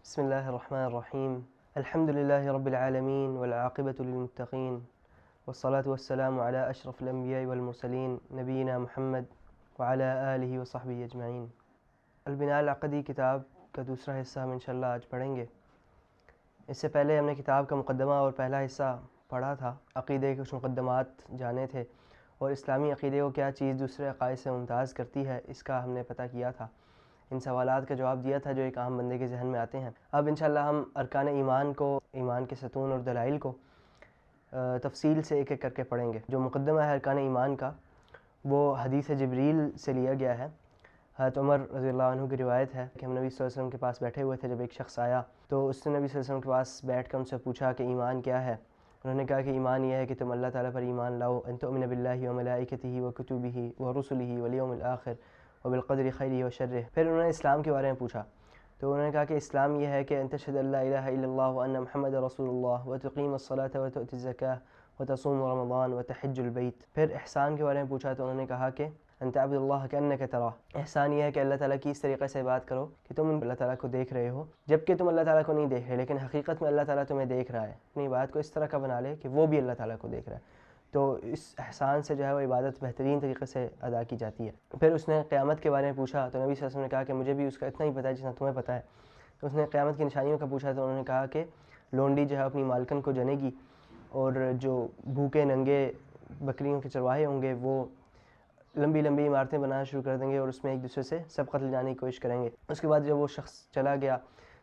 بسم الله الرحمن الرحيم. الحمد لله رب العالمين والعاقبة للمتقين والصلاة والسلام على أشرف الأنبياء والمرسلين نبينا محمد وعلى آلہ وصحبہ اجمعین۔ البناء العقدی کتاب کا دوسرا حصہ ہم انشاءاللہ آج پڑھیں گے۔ اس سے پہلے ہم نے کتاب کا مقدمہ اور پہلا حصہ پڑھا تھا، عقیدے کے کچھ مقدمات جانے تھے اور اسلامی عقیدے کو کیا چیز دوسرے عقائد سے ممتاز کرتی ہے اس کا ہم نے پتہ کیا تھا، ان سوالات کا جواب دیا تھا جو ایک عام بندے کے ذہن میں آتے ہیں۔ اب انشاءاللہ ہم ارکان ایمان کو، ایمان کے ستون اور دلائل کو تفصیل سے ایک ایک کر کے پڑھیں گے۔ جو مقدمہ ہے ارکان ایمان کا وہ حدیث جبریل سے لیا گیا ہے۔ حضرت عمر رضی اللہ عنہ کی روایت ہے کہ ہم نبی صلی اللہ علیہ وسلم کے پاس بیٹھے ہوئے تھے، جب ایک شخص آیا تو اس نے نبی صلی اللہ علیہ وسلم کے پاس بیٹھ کر ان سے پوچھا کہ ایمان کیا ہے۔ انہوں نے کہا کہ ایمان یہ ہے کہ تم اللہ تعالیٰ پر ایمان لاؤ، ان تؤمن باللہ وملائکتہ وکتبہ ورسلہ والیوم الآخر وبالقدر خیرہ وشرہ۔ پھر انہوں نے اسلام کے بارے میں پوچھا تو انہوں نے کہا کہ اسلام یہ ہے کہ ان تشہد ان لا الہ الا اللہ وان محمد رسول اللہ وتقیم الصلاۃ وتؤتی الزکاۃ وتصوم رمضان وتحج البیت۔ پھر احسان کے بارے میں پوچھا تو انہوں نے کہا کہ ان تعبد اللہ کانک تراہ۔ احسان یہ ہے کہ اللہ تعالیٰ کی اس طریقے سے بات کرو کہ تم اللہ تعالیٰ کو دیکھ رہے ہو، جبکہ تم اللہ تعالیٰ کو نہیں دیکھ رہے لیکن حقیقت میں اللہ تعالیٰ تمہیں دیکھ رہا ہے۔ اپنی بات کو اس طرح کا بنا لے کہ وہ بھی اللہ تعالیٰ کو دیکھ رہا ہے، تو اس احسان سے جو ہے وہ عبادت بہترین طریقے سے ادا کی جاتی ہے۔ پھر اس نے قیامت کے بارے میں پوچھا تو نبی صلی اللہ علیہ وسلم نے کہا کہ مجھے بھی اس کا اتنا ہی پتہ ہے جتنا تمہیں پتہ ہے۔ تو اس نے قیامت کی نشانیوں کا پوچھا تو انہوں نے کہا کہ لونڈی جو ہے اپنی مالکن کو جنے گی، اور جو بھوکے ننگے بکریوں کے چرواہے ہوں گے وہ لمبی لمبی عمارتیں بنانا شروع کر دیں گے اور اس میں ایک دوسرے سے سب قتل جانے کی کوشش کریں گے۔ اس کے بعد جب وہ شخص چلا گیا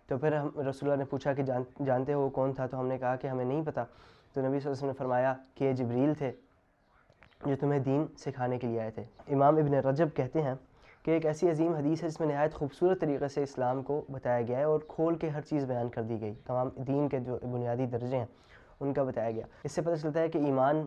تو پھر رسول اللہ نے پوچھا کہ جانتے ہو وہ کون تھا؟ تو ہم نے کہا کہ ہمیں نہیں پتہ۔ تو نبی صلی اللہ علیہ وسلم نے فرمایا کہ یہ جبریل تھے جو تمہیں دین سکھانے کے لیے آئے تھے۔ امام ابن رجب کہتے ہیں کہ ایک ایسی عظیم حدیث ہے جس میں نہایت خوبصورت طریقے سے اسلام کو بتایا گیا ہے اور کھول کے ہر چیز بیان کر دی گئی، تمام دین کے جو بنیادی درجے ہیں ان کا بتایا گیا۔ اس سے پتہ چلتا ہے کہ ایمان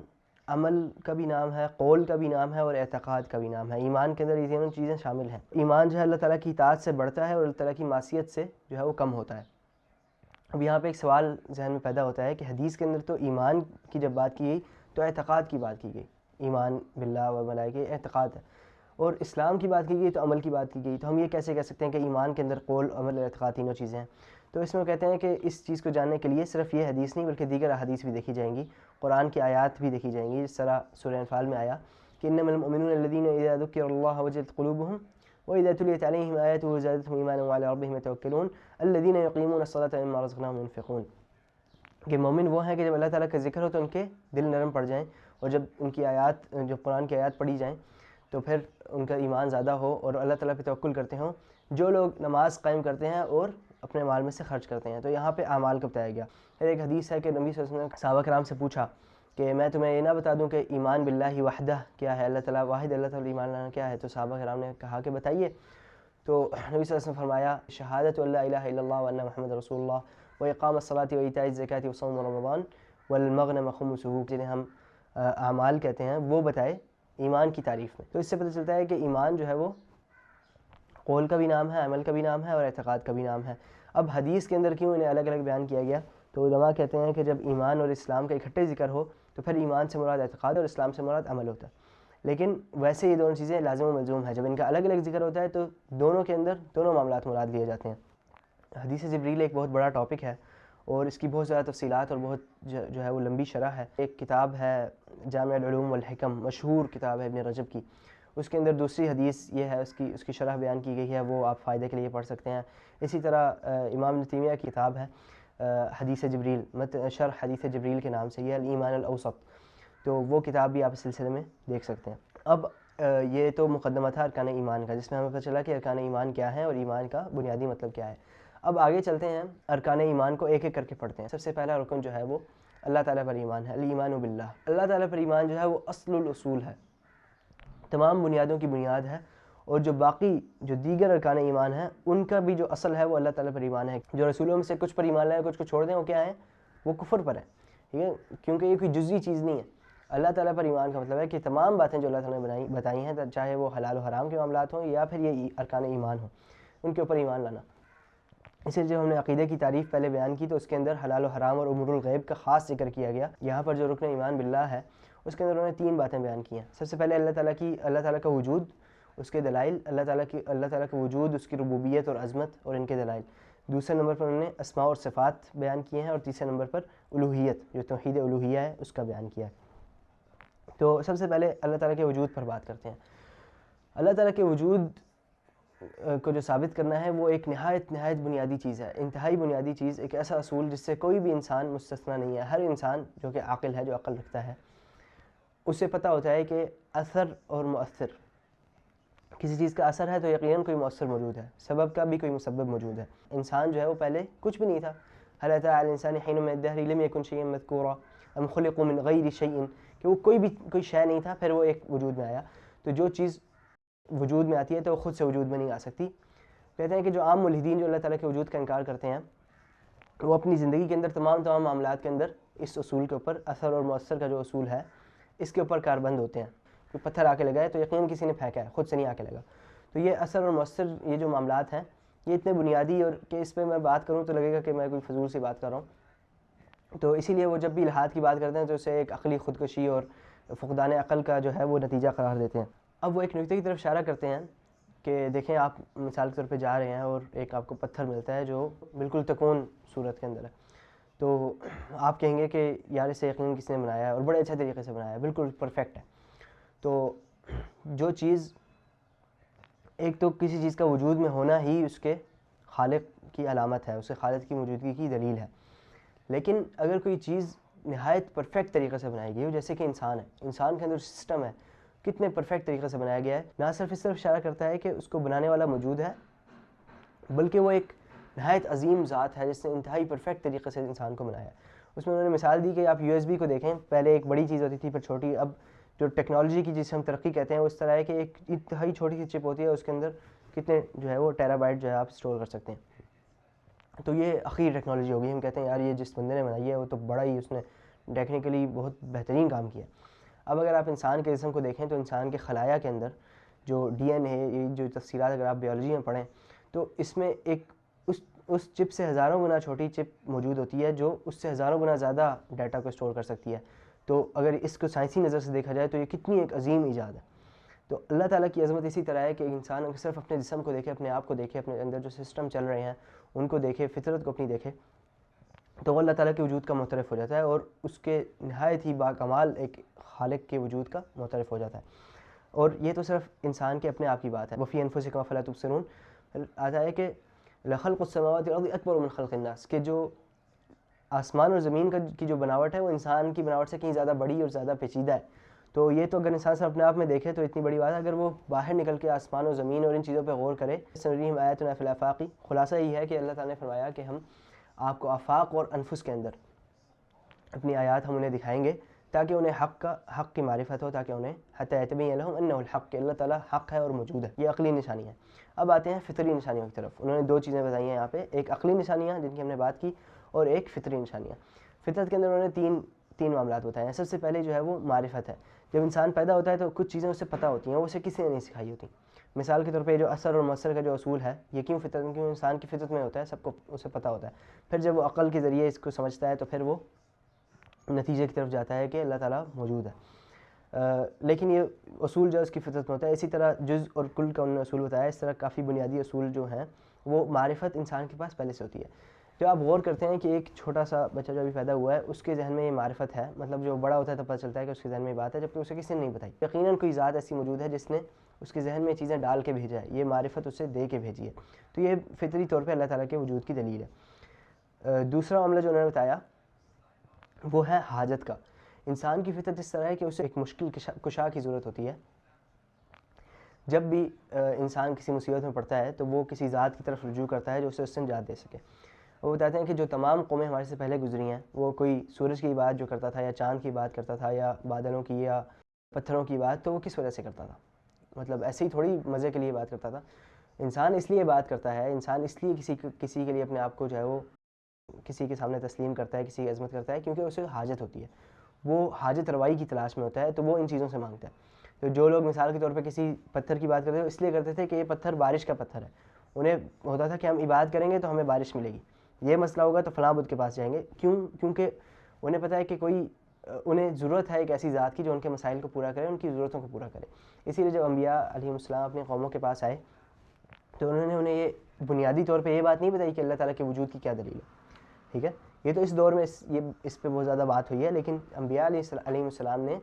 عمل کا بھی نام ہے، قول کا بھی نام ہے اور اعتقاد کا بھی نام ہے۔ ایمان کے اندر یہ تینوں چیزیں شامل ہیں۔ ایمان جو ہے اللہ تعالیٰ کی اطاعت سے بڑھتا ہے اور اللہ تعالیٰ کی معصیت سے جو ہے وہ کم ہوتا ہے۔ اب یہاں پہ ایک سوال ذہن میں پیدا ہوتا ہے کہ حدیث کے اندر تو ایمان کی جب بات کی گئی تو اعتقاد کی بات کی گئی، ایمان باللہ و ملائکہ اعتقاد ہے، اور اسلام کی بات کی گئی تو عمل کی بات کی گئی۔ تو ہم یہ کیسے کہہ سکتے ہیں کہ ایمان کے اندر قول، عمل اور اعتقاد تینوں چیزیں ہیں؟ تو اس میں وہ کہتے ہیں کہ اس چیز کو جاننے کے لیے صرف یہ حدیث نہیں بلکہ دیگر احادیث بھی دیکھی جائیں گی، قرآن کی آیات بھی دیکھی جائیں گی، جس طرح سورہ انفال میں آیا کہ انما المؤمنون الذین اذا ذکر اللہ وجلت قلوبهم واذا تلیت علیہم آیاتہ زادتهم ایمانا وعلی ربهم یتوکلون الذین یقیمون الصلاة ومما رزقناهم ينفقون۔ کہ مومن وہ ہیں کہ جب اللہ تعالیٰ کا ذکر ہو تو ان کے دل نرم پڑ جائیں، اور جب ان کی آیات، جب قرآن کی آیات پڑھی جائیں تو پھر ان کا ایمان زیادہ ہو اور اللہ تعالیٰ پہ توکل کرتے ہوں، جو لوگ نماز قائم کرتے ہیں اور اپنے مال میں سے خرچ کرتے ہیں۔ تو یہاں پہ اعمال کا بتایا گیا۔ پھر ایک حدیث ہے کہ نبی صلی اللہ علیہ وسلم نے صحابہ کرام سے پوچھا کہ میں تمہیں یہ نہ بتا دوں کہ ایمان باللہ وحدہ کیا ہے، اللہ تعالیٰ واحد اللہ تعالیٰ ایمان لانا کیا ہے؟ تو صحابہ کرام نے کہا کہ بتائیے۔ تو نبی صلی اللہ علیہ وسلم نے فرمایا شہادت ان لا الہ الا اللہ وان محمد رسول اللہ واقام الصلاۃ وایتاء الزکاۃ وصوم رمضان والمغنم خمسہ، جنہیں ہم اعمال کہتے ہیں، وہ بتائے ایمان کی تعریف میں۔ تو اس سے پتہ چلتا ہے کہ ایمان جو ہے وہ قول کا بھی نام ہے، عمل کا بھی نام ہے اور اعتقاد کا بھی نام ہے۔ اب حدیث کے اندر کیوں انہیں الگ الگ بیان کیا گیا؟ تو علماء کہتے ہیں کہ جب ایمان اور اسلام کا اکٹھے ذکر ہو تو پھر ایمان سے مراد اعتقاد اور اسلام سے مراد عمل ہوتا ہے، لیکن ویسے یہ دونوں چیزیں لازم و ملزوم ہے۔ جب ان کا الگ الگ ذکر ہوتا ہے تو دونوں کے اندر دونوں معاملات مراد لیے جاتے ہیں۔ حدیث جبریل ایک بہت بڑا ٹاپک ہے اور اس کی بہت زیادہ تفصیلات اور بہت جو ہے وہ لمبی شرح ہے۔ ایک کتاب ہے جامع العلوم والحکم، مشہور کتاب ہے ابن رجب کی، اس کے اندر دوسری حدیث یہ ہے، اس کی شرح بیان کی گئی ہے، وہ آپ فائدے کے لیے پڑھ سکتے ہیں۔ اسی طرح امام ابن تیمیہ کی کتاب ہے حدیث جبریل، شرح حدیث جبریل کے نام سے، یہ الایمان الاوسط، تو وہ کتاب بھی آپ اس سلسلے میں دیکھ سکتے ہیں۔ اب یہ تو مقدمہ تھا ارکان ایمان کا، جس میں ہمیں پتہ چلا کہ ارکان ایمان کیا ہیں اور ایمان کا بنیادی مطلب کیا ہے۔ اب آگے چلتے ہیں، ارکان ایمان کو ایک ایک کر کے پڑھتے ہیں۔ سب سے پہلا رکن جو ہے وہ اللہ تعالیٰ پر ایمان ہے، الایمان باللہ۔ اللہ تعالیٰ پر ایمان جو ہے وہ اصل الاصول ہے، تمام بنیادوں کی بنیاد ہے، اور جو باقی جو دیگر ارکان ایمان ہیں ان کا بھی جو اصل ہے وہ اللہ تعالیٰ پر ایمان ہے۔ جو رسولوں میں سے کچھ پر ایمان لائیں کچھ کو چھوڑ دیں، وہ کیا ہیں؟ وہ کفر پر ہیں، ٹھیک ہے، کیونکہ یہ کوئی جزوی چیز نہیں ہے۔ اللہ تعالیٰ پر ایمان کا مطلب ہے کہ تمام باتیں جو اللہ تعالیٰ نے بتائی ہیں، چاہے وہ حلال و حرام کے معاملات ہوں یا پھر یہ ارکان ایمان ہوں، ان کے اوپر ایمان لانا۔ اس لیے جب ہم نے عقیدے کی تعریف پہلے بیان کی تو اس کے اندر حلال و حرام اور امور الغیب کا خاص ذکر کیا گیا۔ یہاں پر جو رکن ایمان باللہ ہے اس کے اندر انہوں نے تین باتیں بیان کی ہیں۔ سب سے پہلے اللہ تعالیٰ کا وجود، اس کے دلائل، اللہ تعالیٰ کا وجود، اس کی ربوبیت اور عظمت اور ان کے دلائل۔ دوسرے نمبر پر انہوں نے اسماء اور صفات بیان کیے ہیں، اور تیسرے نمبر پر الوہیت جو توحید الوہیہ ہے اس کا بیان کیا ہے۔ تو سب سے پہلے اللہ تعالیٰ کے وجود پر بات کرتے ہیں۔ اللہ تعالیٰ کے وجود کو جو ثابت کرنا ہے وہ ایک نہایت بنیادی چیز ہے، انتہائی بنیادی چیز، ایک ایسا اصول جس سے کوئی بھی انسان مستثنیٰ نہیں ہے۔ ہر انسان جو کہ عاقل ہے، جو عقل رکھتا ہے، اسے پتہ ہوتا ہے کہ اثر اور مؤثر، کسی چیز کا اثر ہے تو یقیناً کوئی مؤثر موجود ہے، سبب کا بھی کوئی مسبب موجود ہے۔ انسان جو ہے وہ پہلے کچھ بھی نہیں تھا، هل أتى على الإنسان حين من الدهر لم يكن شيئا مذكورا أم خلقوا من غیر شيء، کہ وہ کوئی شے نہیں تھا، پھر وہ ایک وجود میں آیا۔ تو جو چیز وجود میں آتی ہے تو وہ خود سے وجود میں نہیں آ سکتی۔ کہتے ہیں کہ جو عام ملحدین جو اللہ تعالیٰ کے وجود کا انکار کرتے ہیں، وہ اپنی زندگی کے اندر تمام معاملات کے اندر اس اصول کے اوپر، اثر اور مؤثر کا جو اصول ہے اس کے اوپر کاربند ہوتے ہیں۔ کوئی پتھر آ کے لگا ہے تو یقیناً کسی نے پھینکا ہے، خود سے نہیں آ کے لگا۔ تو یہ اثر اور مؤثر یہ جو معاملات ہیں یہ اتنے بنیادی، اور کہ اس پہ میں بات کروں تو لگے گا کہ میں کوئی فضول سی بات کر رہا ہوں۔ تو اسی لیے وہ جب بھی الحاد کی بات کرتے ہیں تو اسے ایک عقلی خودکشی اور فقدان عقل کا جو ہے وہ نتیجہ قرار دیتے ہیں۔ اب وہ ایک نکتے کی طرف اشارہ کرتے ہیں کہ دیکھیں آپ مثال کے طور پہ جا رہے ہیں اور ایک آپ کو پتھر ملتا ہے جو بالکل تکون صورت کے اندر ہے، تو آپ کہیں گے کہ یار اسے یقیناً کسی نے بنایا ہے اور بڑے اچھے طریقے سے بنایا ہے، بالکل پرفیکٹ ہے۔ تو جو چیز ایک تو کسی چیز کا وجود میں ہونا ہی اس کے خالق کی علامت ہے، اس کے خالق کی موجودگی کی دلیل ہے، لیکن اگر کوئی چیز نہایت پرفیکٹ طریقے سے بنائی گئی ہو، جیسے کہ انسان ہے، انسان کے اندر سسٹم ہے، کتنے پرفیکٹ طریقے سے بنایا گیا ہے، نہ صرف اس طرف اشارہ کرتا ہے کہ اس کو بنانے والا موجود ہے، بلکہ وہ ایک نہایت عظیم ذات ہے جس نے انتہائی پرفیکٹ طریقے سے انسان کو بنایا ہے۔ اس میں انہوں نے مثال دی کہ آپ یو ایس بی کو دیکھیں، پہلے ایک بڑی چیز ہوتی تھی پھر چھوٹی، اب جو ٹیکنالوجی کی جسے ہم ترقی کہتے ہیں وہ اس طرح ہے کہ ایک انتہائی چھوٹی سی چپ ہوتی ہے، اس کے اندر کتنے جو ہے وہ ٹیرا بائٹ جو ہے آپ اسٹور کر سکتے ہیں۔ تو یہ اخیر ٹیکنالوجی ہوگی، ہم کہتے ہیں یار یہ جس بندے نے بنائی ہے وہ تو بڑا ہی اس نے ٹیکنیکلی بہت بہترین کام کیا۔ اب اگر آپ انسان کے جسم کو دیکھیں تو انسان کے خلایا کے اندر جو ڈی این اے، یہ جو تفصیلات اگر آپ بیولوجی میں پڑھیں تو اس میں ایک اس چپ سے ہزاروں گنا چھوٹی چپ موجود ہوتی ہے جو اس سے ہزاروں گنا زیادہ ڈیٹا کو اسٹور کر سکتی ہے۔ تو اگر اس کو سائنسی نظر سے دیکھا جائے تو یہ کتنی ایک عظیم ایجاد ہے۔ تو اللہ تعالیٰ کی عظمت اسی طرح ہے کہ انسان اگر صرف اپنے جسم کو دیکھے، اپنے آپ کو دیکھے، اپنے اندر جو سسٹم چل رہے ہیں ان کو دیکھے، فطرت کو اپنی دیکھے، تو وہ اللہ تعالیٰ کے وجود کا معترف ہو جاتا ہے اور اس کے نہایت ہی باکمال ایک خالق کے وجود کا معترف ہو جاتا ہے۔ اور یہ تو صرف انسان کے اپنے آپ کی بات ہے۔ وفی انفسکم افلا تبصرون آتا ہے کہ لخلق السماوات والارض اکبر من خلق الناس، کہ جو آسمان اور زمین کی جو بناوٹ ہے وہ انسان کی بناوٹ سے کہیں زیادہ بڑی اور زیادہ پیچیدہ ہے۔ تو یہ تو اگر انسان صرف اپنے آپ میں دیکھے تو اتنی بڑی بات ہے، اگر وہ باہر نکل کے آسمان و زمین اور ان چیزوں پہ غور کرے، سنریم آیاتنا فی الآفاق، خلاصہ یہ ہے کہ اللہ تعالیٰ نے فرمایا کہ ہم آپ کو آفاق اور انفس کے اندر اپنی آیات ہم انہیں دکھائیں گے تاکہ انہیں حق کی معرفت ہو، تاکہ انہیں حتی یتبین لہم انہ الحق، کہ اللہ تعالیٰ حق ہے اور موجود ہے۔ یہ عقلی نشانی ہے۔ اب آتے ہیں فطری نشانیوں کی طرف۔ انہوں نے دو چیزیں بتائی ہیں یہاں پہ، ایک عقلی نشانیاں جن کی ہم نے بات کی اور ایک فطری نشانیاں۔ فطرت کے اندر انہوں نے تین معاملات بتائے ہیں۔ سب سے پہلے جو ہے وہ معرفت ہے۔ جب انسان پیدا ہوتا ہے تو کچھ چیزیں اسے پتہ ہوتی ہیں، وہ اسے کسی نے نہیں سکھائی ہوتی۔ مثال کے طور پہ جو اثر اور مؤثر کا جو اصول ہے یہ کیوں انسان کی فطرت میں ہوتا ہے، سب کو اسے پتہ ہوتا ہے۔ پھر جب وہ عقل کے ذریعے اس کو سمجھتا ہے تو پھر وہ نتیجے کی طرف جاتا ہے کہ اللہ تعالیٰ موجود ہے۔ لیکن یہ اصول جو اس کی فطرت میں ہوتا ہے، اسی طرح جز اور کل کا انہوں نے اصول بتایا، اس طرح کافی بنیادی اصول جو ہیں وہ معرفت انسان کے پاس پہلے سے ہوتی ہے۔ جب آپ غور کرتے ہیں کہ ایک چھوٹا سا بچہ جو ابھی پیدا ہوا ہے اس کے ذہن میں یہ معرفت ہے، مطلب جو بڑا ہوتا ہے تو پتہ چلتا ہے کہ اس کے ذہن میں یہ بات ہے، جبکہ اسے کسی نے نہیں بتائی۔ یقیناً کوئی ذات ایسی موجود ہے جس نے اس کے ذہن میں چیزیں ڈال کے بھیجا ہے، یہ معرفت اسے دے کے بھیجی ہے۔ تو یہ فطری طور پہ اللہ تعالیٰ کے وجود کی دلیل ہے۔ دوسرا معاملہ جو انہوں نے بتایا وہ ہے حاجت کا۔ انسان کی فطرت اس طرح ہے کہ اسے ایک مشکل کشا کی ضرورت ہوتی ہے۔ جب بھی انسان کسی مصیبت میں پڑتا ہے تو وہ کسی ذات کی طرف رجوع کرتا ہے جو اسے اس سے نجات دے سکے۔ وہ بتاتے ہیں کہ جو تمام قومیں ہمارے سے پہلے گزری ہیں، وہ کوئی سورج کی بات جو کرتا تھا یا چاند کی بات کرتا تھا یا بادلوں کی یا پتھروں کی بات، تو وہ کس وجہ سے کرتا تھا؟ مطلب ایسے ہی تھوڑی مزے کے لیے بات کرتا تھا۔ انسان اس لیے بات کرتا ہے، انسان اس لیے کسی کے لیے اپنے آپ کو جو ہے وہ کسی کے سامنے تسلیم کرتا ہے، کسی کی عظمت کرتا ہے، کیونکہ اسے حاجت ہوتی ہے، وہ حاجت روائی کی تلاش میں ہوتا ہے، تو وہ ان چیزوں سے مانگتا ہے۔ تو جو لوگ مثال کے طور پہ کسی پتھر کی بات کرتے ہیں اس لیے کرتے تھے کہ یہ پتھر بارش کا پتھر ہے، انہیں ہوتا تھا کہ ہم عبادت کریں گے تو ہمیں بارش ملے گی، یہ مسئلہ ہوگا تو فلاں بت کے پاس جائیں گے، کیونکہ انہیں پتہ ہے کہ انہیں ضرورت ہے ایک ایسی ذات کی جو ان کے مسائل کو پورا کرے، ان کی ضرورتوں کو پورا کرے۔ اسی لیے جب انبیاء علیہم السلام اپنی قوموں کے پاس آئے تو انہوں نے انہیں یہ بنیادی طور پہ یہ بات نہیں بتائی کہ اللہ تعالیٰ کے وجود کی کیا دلیل ہے. ٹھیک ہے, یہ تو اس دور میں اس پہ بہت زیادہ بات ہوئی ہے, لیکن انبیاء علیہ السلام نے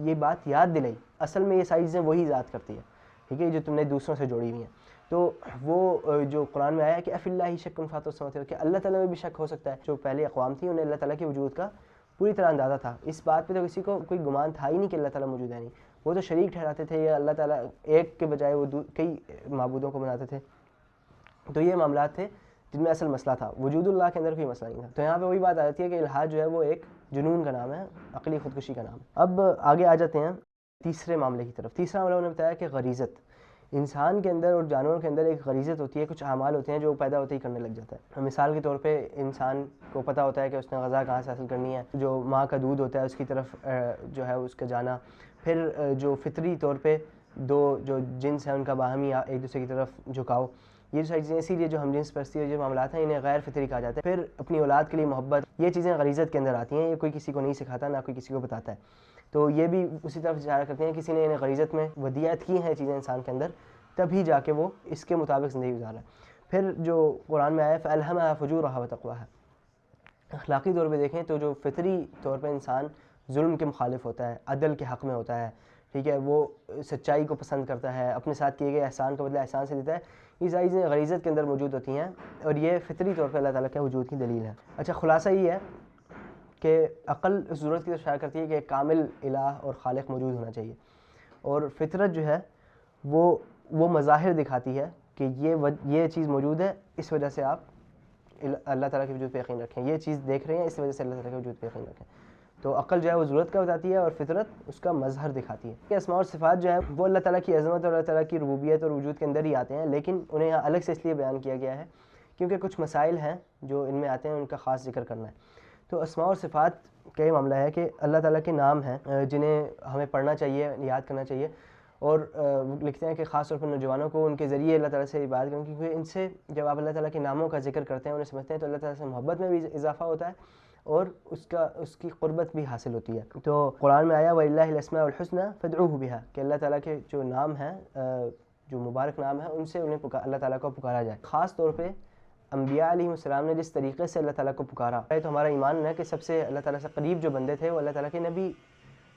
یہ بات یاد دلائی. اصل میں یہ ساری چیزیں وہی ذات کرتی ہے, ٹھیک ہے, جو تم نے دوسروں سے جوڑی ہوئی ہیں. تو وہ جو قرآن میں آیا ہے کہ اف اللہ شک فاطر السماوات, کہ اللہ تعالیٰ میں بھی شک ہو سکتا ہے. جو پہلے اقوام تھیں انہیں اللہ تعالیٰ کے وجود کا پوری طرح اندازہ تھا, اس بات پہ تو کسی کو کوئی گمان تھا ہی نہیں کہ اللہ تعالیٰ موجود ہے نہیں. وہ تو شریک ٹھہراتے تھے, یا اللہ تعالیٰ ایک کے بجائے وہ کئی معبودوں کو بناتے تھے. تو یہ معاملات تھے جن میں اصل مسئلہ تھا, وجود اللہ کے اندر کوئی مسئلہ نہیں تھا. تو یہاں پہ وہی بات آ جاتی ہے کہ الحاد جو ہے وہ ایک جنون کا نام ہے, عقلی خودکشی کا نام ہے. اب آگے آ جاتے ہیں تیسرے معاملے کی طرف. تیسرا معاملہ انہوں نے بتایا کہ غریزت. انسان کے اندر اور جانوروں کے اندر ایک غریزت ہوتی ہے, کچھ اعمال ہوتے ہیں جو پیدا ہوتے ہی کرنے لگ جاتا ہے. مثال کے طور پہ انسان کو پتہ ہوتا ہے کہ اس نے غذا کہاں سے حاصل کرنی ہے, جو ماں کا دودھ ہوتا ہے اس کی طرف جو ہے اس کا جانا, پھر جو فطری طور پہ دو جو جنس ہیں ان کا باہمی ایک دوسرے کی طرف جھکاؤ, یہ ساری چیزیں اسی لیے جو ہم جنس پرستی اور جو معاملات ہیں انہیں غیر فطری کہا جاتا ہے. پھر اپنی اولاد کے لیے محبت, یہ چیزیں غریزت کے اندر آتی ہیں, یہ کوئی کسی کو نہیں سکھاتا, نہ کوئی کسی کو بتاتا ہے. تو یہ بھی اسی طرف اشارہ کرتے ہیں, کسی نے انہیں غریزت میں ودیعت کی ہیں چیزیں انسان کے اندر, تبھی جا کے وہ اس کے مطابق زندگی گزارا ہے. پھر جو قرآن میں آیا فَأَلْهَمَهَا فُجُورَهَا وَتَقْوَاهَا, اخلاقی طور پہ دیکھیں تو جو فطری طور پہ انسان ظلم کے مخالف ہوتا ہے, عدل کے حق میں ہوتا ہے, ٹھیک ہے, وہ سچائی کو پسند کرتا ہے, اپنے ساتھ کیے گئے احسان کا بدلہ احسان سے دیتا ہے, یہ ساری چیزیں غریزت کے اندر موجود ہوتی ہیں, اور یہ فطری طور پہ اللہ تعالیٰ کے وجود کی دلیل ہے. اچھا, خلاصہ یہ ہے کہ عقل اس ضرورت کی طرف اشارہ کرتی ہے کہ ایک کامل الہ اور خالق موجود ہونا چاہیے, اور فطرت جو ہے وہ مظاہر دکھاتی ہے کہ یہ چیز موجود ہے, اس وجہ سے آپ اللہ تعالیٰ کے وجود پہ یقین رکھیں, یہ چیز دیکھ رہے ہیں اس وجہ سے اللہ تعالیٰ کے وجود پہ یقین رکھیں. تو عقل جو ہے وہ ضرورت کا بتاتی ہے, اور فطرت اس کا مظہر دکھاتی ہے. کہ اسماء اور صفات جو ہے وہ اللہ تعالیٰ کی عظمت اور اللہ تعالیٰ کی ربوبیت اور وجود کے اندر ہی آتے ہیں, لیکن انہیں یہاں الگ سے اس لیے بیان کیا گیا ہے کیونکہ کچھ مسائل ہیں جو ان میں آتے ہیں, ان کا خاص ذکر کرنا ہے. تو اسماء اور صفات کا یہ معاملہ ہے کہ اللہ تعالیٰ کے نام ہیں جنہیں ہمیں پڑھنا چاہیے, یاد کرنا چاہیے, اور لکھتے ہیں کہ خاص طور پر نوجوانوں کو ان کے ذریعے اللہ تعالیٰ سے عبادت کریں, کیونکہ ان سے جب آپ اللہ تعالیٰ کے ناموں کا ذکر کرتے ہیں, انہیں سمجھتے ہیں, تو اللہ تعالیٰ سے محبت میں بھی اضافہ ہوتا ہے اور اس کی قربت بھی حاصل ہوتی ہے. تو قرآن میں آیا وَلِلَّهِ الْأَسْمَاءُ الْحُسْنَى فَادْعُوهُ بِهَا, کہ اللہ تعالیٰ کے جو نام ہیں, جو مبارک نام ہیں, ان سے انہیں اللہ تعالیٰ کو پکارا جائے. خاص طور پہ انبیاء علیہ السلام نے جس طریقے سے اللہ تعالیٰ کو پکارا ہے, تو ہمارا ایمان ہے کہ سب سے اللہ تعالیٰ سے قریب جو بندے تھے وہ اللہ تعالیٰ کے نبی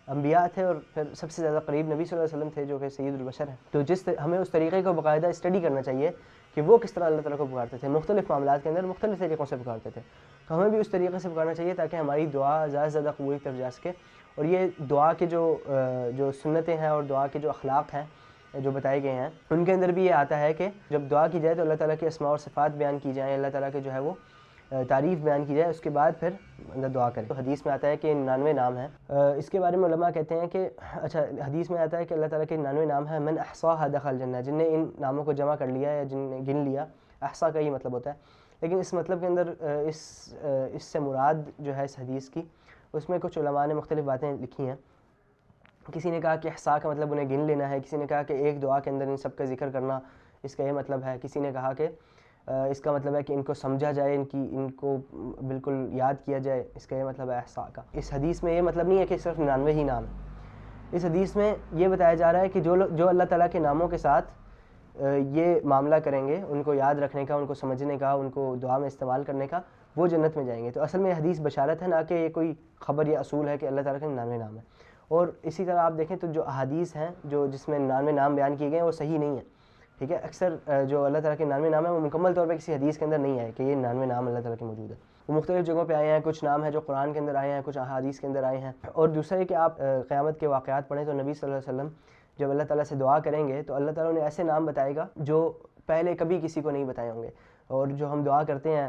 انبیاء تھے, اور پھر سب سے زیادہ قریب نبی صلی اللہ علیہ وسلم تھے جو کہ سید البشر ہیں. تو ہمیں اس طریقے کو باقاعدہ اسٹڈی کرنا چاہیے کہ وہ کس طرح اللہ تعالیٰ کو پکارتے تھے, مختلف معاملات کے اندر مختلف طریقوں سے پکارتے تھے. تو ہمیں بھی اس طریقے سے پکارنا چاہیے تاکہ ہماری دعا زیادہ سے زیادہ قبول کی طرف جا سکے. اور یہ دعا کے جو سنتیں ہیں اور دعا کے جو اخلاق ہیں جو بتائے گئے ہیں, ان کے اندر بھی یہ آتا ہے کہ جب دعا کی جائے تو اللہ تعالیٰ کے اسماء اور صفات بیان کی جائیں, اللہ تعالیٰ کے جو ہے وہ تعریف بیان کی جائے, اس کے بعد پھر اللہ دعا کرے. تو حدیث میں آتا ہے کہ 99 نام ہیں. اس کے بارے میں علماء کہتے ہیں کہ اچھا, حدیث میں آتا ہے کہ اللہ تعالیٰ کے 99 نام ہیں, من احصاها دخل الجنہ, جن نے ان ناموں کو جمع کر لیا یا جن نے گن لیا. احصا کا ہی مطلب ہوتا ہے, لیکن اس مطلب کے اندر اس سے مراد جو ہے اس حدیث کی, اس میں کچھ علماء نے مختلف باتیں لکھی ہیں. کسی نے کہا کہ احصاء کا مطلب انہیں گن لینا ہے, کسی نے کہا کہ ایک دعا کے اندر ان سب کا ذکر کرنا, اس کا یہ مطلب ہے. کسی نے کہا کہ اس کا مطلب ہے کہ ان کو سمجھا جائے, ان کو بالکل یاد کیا جائے, اس کا یہ مطلب ہے احصاء کا. اس حدیث میں یہ مطلب نہیں ہے کہ صرف 99 ہی نام ہیں. اس حدیث میں یہ بتایا جا رہا ہے کہ جو اللہ تعالیٰ کے ناموں کے ساتھ یہ معاملہ کریں گے, ان کو یاد رکھنے کا, ان کو سمجھنے کا, ان کو دعا میں استعمال کرنے کا, وہ جنت میں جائیں گے. تو اصل میں یہ حدیث بشارت ہے, نہ کہ یہ کوئی خبر یا اصول ہے کہ اللہ تعالیٰ کے 99 نام ہیں. اور اسی طرح آپ دیکھیں تو جو احادیث ہیں جس میں 99 نام بیان کیے گئے ہیں وہ صحیح نہیں ہیں, ٹھیک ہے. اکثر جو اللہ تعالیٰ کے 99 نام ہیں وہ مکمل طور پہ کسی حدیث کے اندر نہیں آئے کہ یہ 99 نام اللہ تعالیٰ کے موجود ہیں. وہ مختلف جگہوں پہ آئے ہیں, کچھ نام ہیں جو قرآن کے اندر آئے ہیں, کچھ احادیث کے اندر آئے ہیں. اور دوسرا یہ کہ آپ قیامت کے واقعات پڑھیں تو نبی صلی اللہ علیہ وسلم جب اللہ تعالیٰ سے دعا کریں گے تو اللہ تعالیٰ انہیں ایسے نام بتائے گا جو پہلے کبھی کسی کو نہیں بتائے ہوں گے. اور جو ہم دعا کرتے ہیں,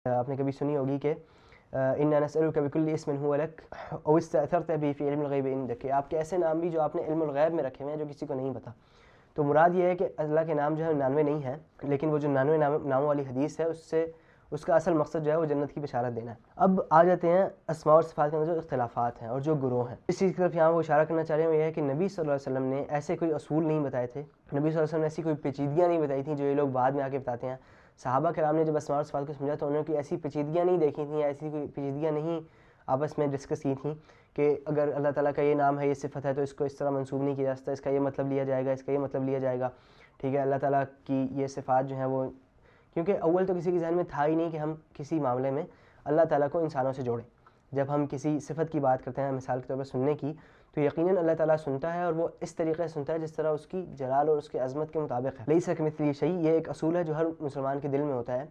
آپ نے کبھی سنی ہوگی کہ اِنَّا نَسْأَلُكَ بِكُلِّ اسْمٍ هُوَ لَكَ أَوْ اسْتَأْثَرْتَ بِهِ فِي عِلْمِ الْغَيْبِ عِندَكَ, آپ کے ایسے نام بھی جو آپ نے علم الغیب میں رکھے ہوئے ہیں جو کسی کو نہیں پتا. تو مراد یہ ہے کہ اللہ کے نام جو ہے 99 نہیں ہیں, لیکن وہ جو 99 ناموں والی حدیث ہے اس کا اصل مقصد جو ہے وہ جنت کی بشارت دینا ہے. اب آ جاتے ہیں اسماء اور صفات کے اندر جو اختلافات ہیں اور جو گروہ ہیں. اس چیز کی طرف یہاں وہ اشارہ کرنا چاہ رہے ہیں, وہ یہ ہے کہ نبی صلی اللہ علیہ وسلم نے ایسے کوئی اصول نہیں بتائے تھے, نبی صلی اللہ علیہ وسلم نے ایسی کوئی پیچیدگیاں نہیں بتائی تھیں جو یہ لوگ بعد میں آ کے بتاتے ہیں. صحابہ کرام نے جب اسماء اور صفات کو سمجھا تو انہوں نے کوئی ایسی پیچیدگیاں نہیں دیکھی تھیں, ایسی کوئی پیچیدگیاں نہیں آپس میں ڈسکس کی تھیں کہ اگر اللہ تعالیٰ کا یہ نام ہے, یہ صفت ہے, تو اس کو اس طرح منسوب نہیں کیا جا سکتا, اس کا یہ مطلب لیا جائے گا, اس کا یہ مطلب لیا جائے گا, ٹھیک ہے. اللہ تعالیٰ کی یہ صفات جو ہیں وہ، کیونکہ اول تو کسی کے ذہن میں تھا ہی نہیں کہ ہم کسی معاملے میں اللہ تعالیٰ کو انسانوں سے جوڑیں. جب ہم کسی صفت کی بات کرتے ہیں مثال کے طور پر سننے کی، تو یقیناً اللہ تعالیٰ سنتا ہے اور وہ اس طریقے سے سنتا ہے جس طرح اس کی جلال اور اس کی عظمت کے مطابق ہے. لیس کمثلہ شیء، یہ ایک اصول ہے جو ہر مسلمان کے دل میں ہوتا ہے